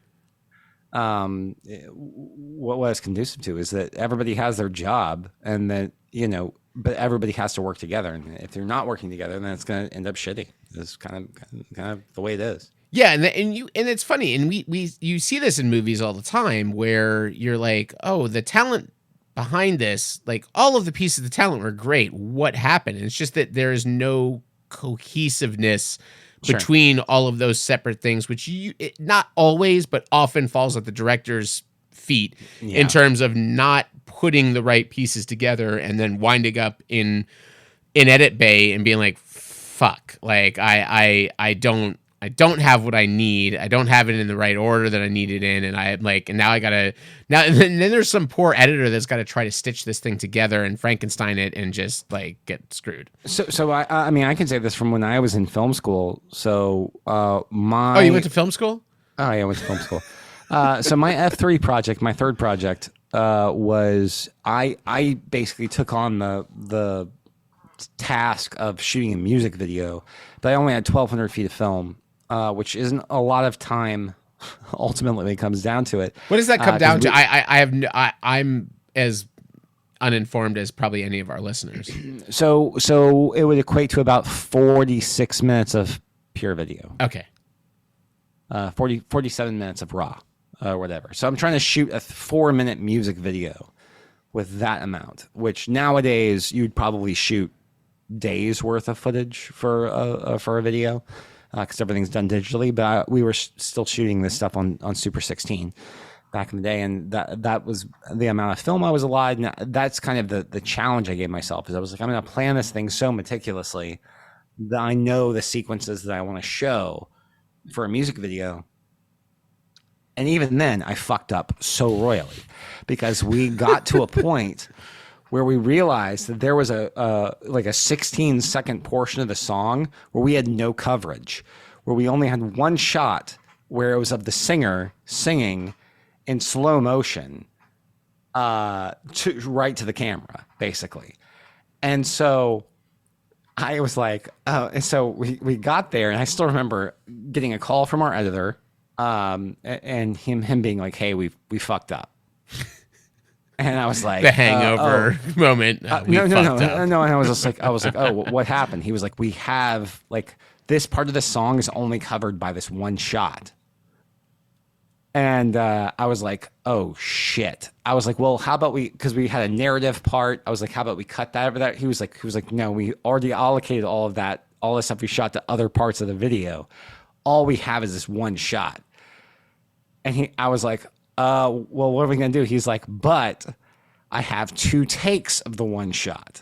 S8: What it's conducive to is that everybody has their job, and that, you know, but everybody has to work together. And if they're not working together, then it's going to end up shitty. It's kind of the way it is.
S1: Yeah, and it's funny, and you see this in movies all the time, where you're like, oh, the talent behind this, like, all of the pieces of the talent were great. What happened? And it's just that there is no cohesiveness between all of those separate things, which not always, but often falls at the director's feet in terms of not putting the right pieces together, and then winding up in edit bay and being like, fuck, like, I don't have what I need. I don't have it in the right order that I need it in. And then there's some poor editor that's got to try to stitch this thing together and Frankenstein it and just, like, get screwed.
S8: So I mean, I can say this from when I was in film school. So
S1: Oh, you went to film school?
S8: Oh, yeah, I went to film school. So my F3 project, my third project, was I basically took on the task of shooting a music video, but I only had 1,200 feet of film, which isn't a lot of time. Ultimately, when it comes down to it,
S1: What does that come down to? I'm as uninformed as probably any of our listeners.
S8: So it would equate to about 46 minutes of pure video.
S1: Okay.
S8: 47 minutes of raw, whatever. So I'm trying to shoot a 4-minute music video with that amount, which nowadays you'd probably shoot days worth of footage for a video, because everything's done digitally. But we were still shooting this stuff on Super 16 back in the day, and that was the amount of film I was allowed. And that's kind of the challenge I gave myself, is I was like, I'm going to plan this thing so meticulously that I know the sequences that I want to show for a music video. And even then, I fucked up so royally, because we got to a point where we realized that there was a 16-second portion of the song where we had no coverage, where we only had one shot where it was of the singer singing in slow motion, right to the camera, basically. And so I was like, and so we got there, and I still remember getting a call from our editor, and him being like, "Hey, we fucked up." And I was like,
S1: The hangover moment.
S8: No. And I was just like, oh, what happened? He was like, we have like this part of the song is only covered by this one shot. And I was like, oh shit. I was like, well, how about because we had a narrative part. I was like, how about we cut that over that? He was like, no, we already allocated all of that, all the stuff we shot to other parts of the video. All we have is this one shot. And I was like, well, what are we going to do? He's like, but I have 2 takes of the one shot.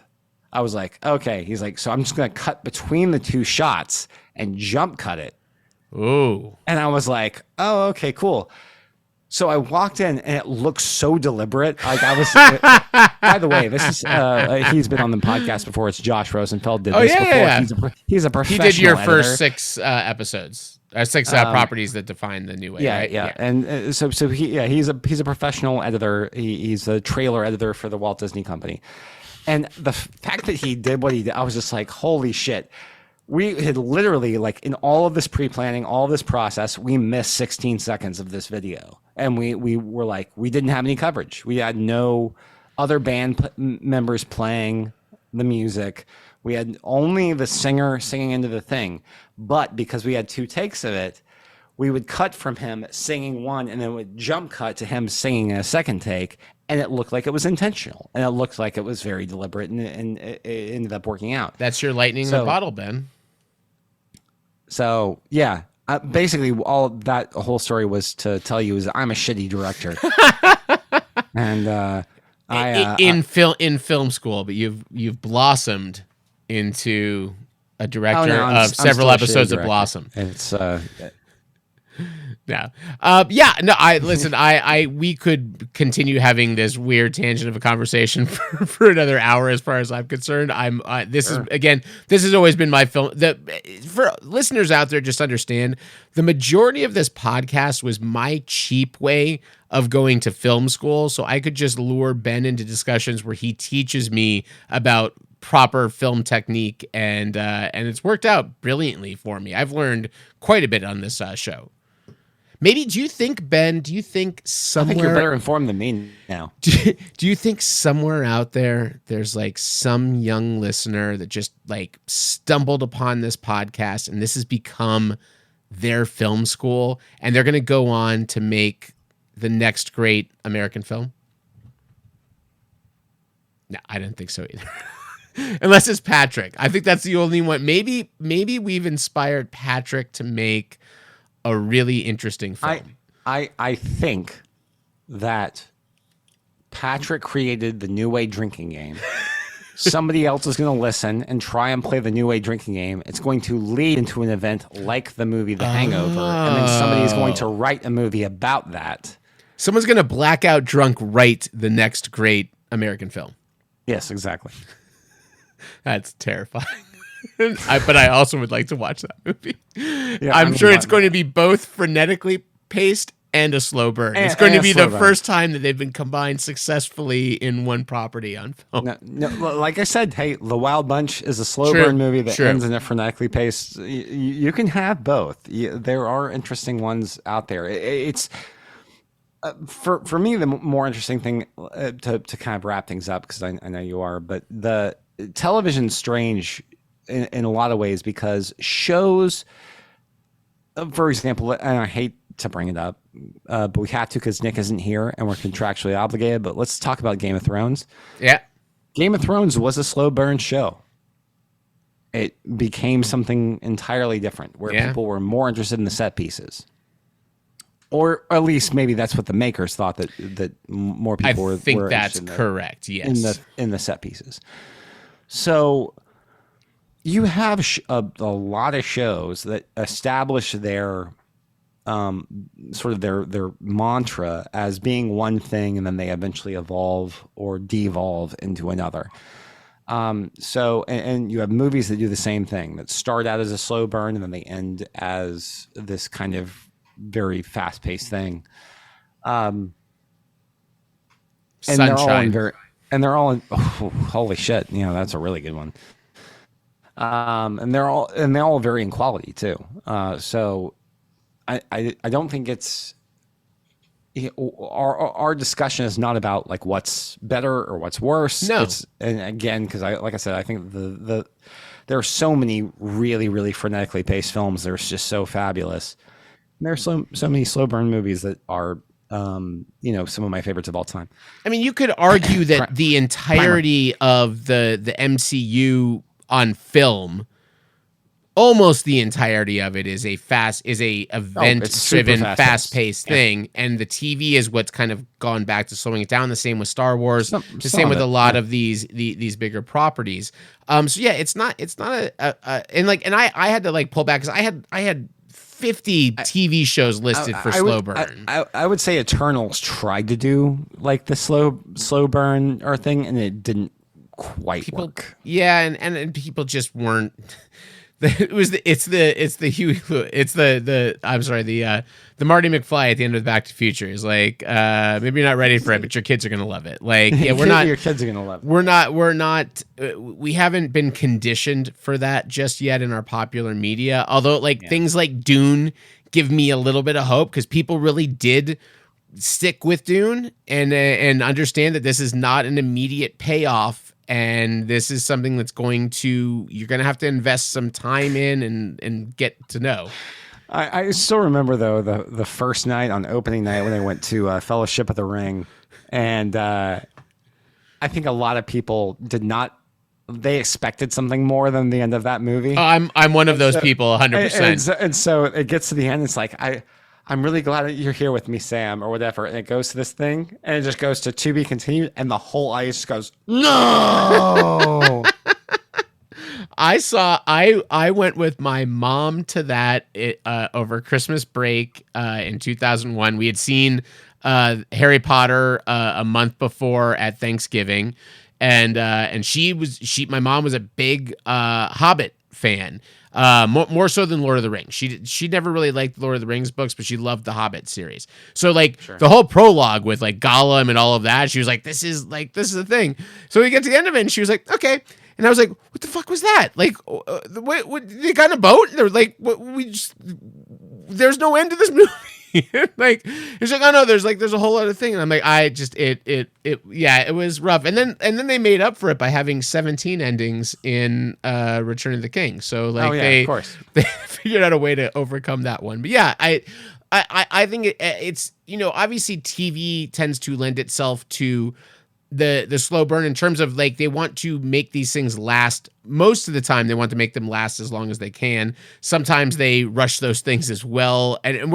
S8: I was like, okay. He's like, so I'm just going to cut between the 2 shots and jump cut it.
S1: Ooh.
S8: And I was like, oh, okay, cool. So I walked in, and it looked so deliberate. Like I was, by the way, this is, he's been on the podcast before. It's Josh Rosenfeld did this before.
S1: Yeah.
S8: He's a professional
S1: He did your
S8: editor.
S1: first 6 episodes. 6 properties that define the new way. Right?
S8: Yeah. And so he's a professional editor. He's a trailer editor for the Walt Disney Company. And the fact that he did what he did, I was just like, holy shit. We had literally, like, in all of this pre-planning, all of this process, we missed 16 seconds of this video. And we were like, we didn't have any coverage. We had no other band members playing the music. We had only the singer singing into the thing. But because we had 2 takes of it, we would cut from him singing one, and then would jump cut to him singing a second take. And it looked like it was intentional. And it looked like it was very deliberate, and it ended up working out.
S1: That's your lightning in the bottle, Ben.
S8: So, yeah, basically all that whole story was to tell you is I'm a shitty director. And
S1: in film school, but you've blossomed into a director of several episodes of Blossom.
S8: It's
S1: Yeah. No, we could continue having this weird tangent of a conversation for another hour as far as I'm concerned. This has always been my film. For listeners out there, just understand the majority of this podcast was my cheap way of going to film school. So I could just lure Ben into discussions where he teaches me about proper film technique, and it's worked out brilliantly for me. I've learned quite a bit on this show. Maybe, do you think somewhere...
S8: I think you're better informed than me now.
S1: Do you think somewhere out there, there's like some young listener that just like stumbled upon this podcast and this has become their film school and they're going to go on to make the next great American film? No, I didn't think so either. Unless it's Patrick. I think that's the only one. Maybe we've inspired Patrick to make a really interesting film.
S8: I think that Patrick created the New Way drinking game. Somebody else is going to listen and try and play the New Way drinking game. It's going to lead into an event like the movie The Hangover, and then somebody is going to write a movie about that.
S1: Someone's going to blackout drunk write the next great American film.
S8: Yes, exactly.
S1: That's terrifying. But I also would like to watch that movie.
S8: Yeah,
S1: I'm sure it's going to be both frenetically paced and a slow burn.
S8: And-
S1: It's going
S8: and
S1: to
S8: a
S1: be
S8: slow
S1: the
S8: burn.
S1: first time that they've been combined successfully in one property on film.
S8: No, like I said, hey, The Wild Bunch is a slow
S1: True,
S8: burn movie that
S1: true.
S8: ends in a frenetically paced. You can have both. There are interesting ones out there. It's for me the more interesting thing to kind of wrap things up, because I know you are, but the television's strange in a lot of ways, because shows, for example, and I hate to bring it up, but we have to because Nick isn't here and we're contractually obligated. But let's talk about Game of Thrones.
S1: Yeah.
S8: Game of Thrones was a slow burn show. It became something entirely different, where
S1: Yeah.
S8: people were more interested in the set pieces, or at least maybe that's what the makers thought, that more
S1: I
S8: people were.
S1: think
S8: were
S1: that's
S8: interested
S1: correct. Yes.
S8: in the set pieces. So you have a lot of shows that establish their sort of their mantra as being one thing, and then they eventually evolve or devolve into another. So and you have movies that do the same thing, that start out as a slow burn and then they end as this kind of very fast-paced thing. And they're all in
S1: Sunshine.
S8: they're all in, oh, holy shit, that's a really good one. And they're all varying quality too. So I don't think it's, our discussion is not about like what's better or what's worse.
S1: No.
S8: And again, because like I said, I think there are so many really, really frenetically paced films that are just so fabulous. And there are so many slow burn movies that are some of my favorites of all time.
S1: I mean, you could argue that the entirety of the MCU on film, almost the entirety of it, is a event-driven,
S8: fast-paced.
S1: fast-paced thing, and the TV is what's kind of gone back to slowing it down. The same with Star Wars. The
S8: Some
S1: same
S8: of
S1: with
S8: it,
S1: a lot of these bigger properties. So yeah, it's not and I had to like pull back because I had 50 TV shows listed for slow burn.
S8: I would say Eternals tried to do like the slow burn or thing, and it didn't quite work.
S1: Yeah, and people just weren't. It's the Marty McFly at the end of Back to the Future. Is like, maybe you're not ready for it, but your kids are gonna love it. Like, yeah, we're not.
S8: Your kids are gonna love it.
S1: We're not. We haven't been conditioned for that just yet in our popular media. Although, things like Dune give me a little bit of hope, because people really did stick with Dune and understand that this is not an immediate payoff. And this is something that's you're going to have to invest some time in and get to know.
S8: I still remember though the first night on opening night when I went to Fellowship of the Ring, and I think a lot of people did not. They expected something more than the end of that movie.
S1: I'm one of those people, 100%.
S8: And so it gets to the end. It's like I'm really glad that you're here with me, Sam, or whatever. And it goes to this thing, and it just goes to be continued, and the whole audience goes, no.
S1: I went with my mom to that over Christmas break in 2001. We had seen Harry Potter a month before at Thanksgiving, and my mom was a big Hobbit fan. More so than Lord of the Rings. She never really liked Lord of the Rings books, but she loved the Hobbit series. So the whole prologue with Gollum and all of that, she was like, this is a thing. So we get to the end of it, and she was like, okay. And I was like, what the fuck was that? What they got in a boat? They're like, there's no end to this movie. It's like, oh no, there's a whole other thing. And I'm like, it was rough. And then they made up for it by having 17 endings in Return of the King. So
S8: of course.
S1: They figured out a way to overcome that one. But yeah, I think it's, obviously TV tends to lend itself to the slow burn in terms of they want to make these things last. Most of the time they want to make them last as long as they can. Sometimes they rush those things as well. And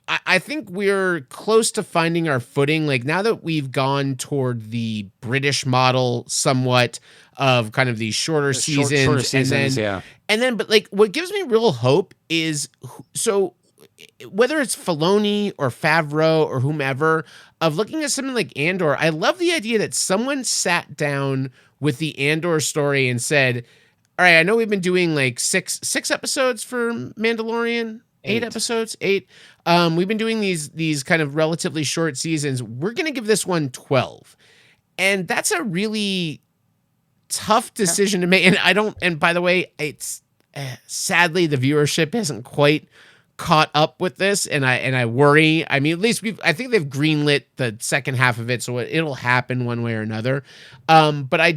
S1: I think we're close to finding our footing. Now that we've gone toward the British model somewhat of kind of these shorter seasons, and then, but what gives me real hope is, so whether it's Filoni or Favreau or whomever, of looking at something like Andor, I love the idea that someone sat down with the Andor story and said, all right, I know we've been doing six episodes for Mandalorian. 8 episodes. 8. We've been doing these kind of relatively short seasons. We're gonna give this one 12, and that's a really tough decision to make. And by the way, it's sadly the viewership hasn't quite caught up with this, and I worry. I mean, at least I think they've greenlit the second half of it, so it'll happen one way or another. But I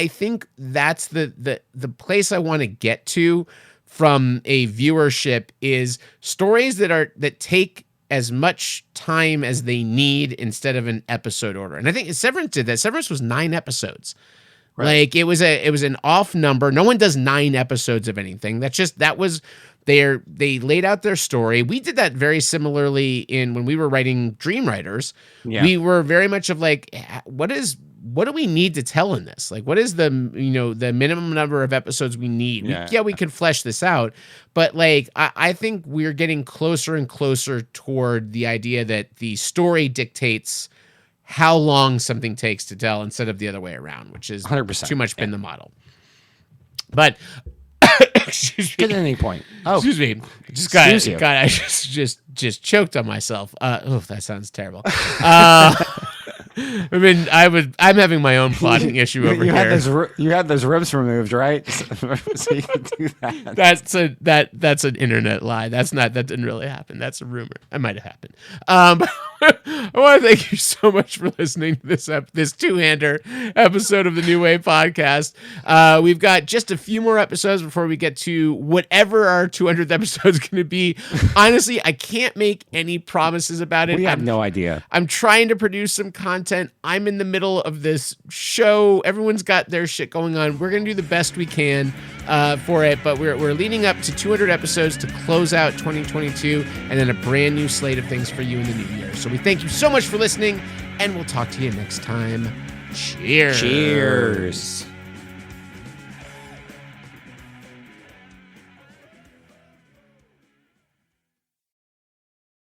S1: think that's the place I want to get to from a viewership is stories that take as much time as they need instead of an episode order. And I think Severance did that. Severance was 9 episodes. Right. Like it was an off number. No one does 9 episodes of anything. They laid out their story. We did that very similarly when we were writing Dream Writers. Yeah. We were very much of like, what do we need to tell in this? Like, what is the minimum number of episodes we need? We could flesh this out, but like, I think we're getting closer and closer toward the idea that the story dictates how long something takes to tell instead of the other way around, which is
S8: 100%
S1: too much been the model. But excuse me.
S8: At any point.
S1: Oh, excuse me. I just choked on myself. That sounds terrible. I mean, I'm having my own plotting issue over here.
S8: You had those ribs removed, right? So you can do that.
S1: That's an internet lie. That didn't really happen. That's a rumor. That might have happened. I want to thank you so much for listening to this two-hander episode of the New Wave Podcast. We've got just a few more episodes before we get to whatever our 200th episode is going to be. Honestly, I can't make any promises about it.
S8: We have no idea.
S1: I'm trying to produce some content. I'm in the middle of this show. Everyone's got their shit going on. We're going to do the best we can for it, but we're leading up to 200 episodes to close out 2022 and then a brand new slate of things for you in the new year. So we thank you so much for listening, and we'll talk to you next time. Cheers.
S8: Cheers.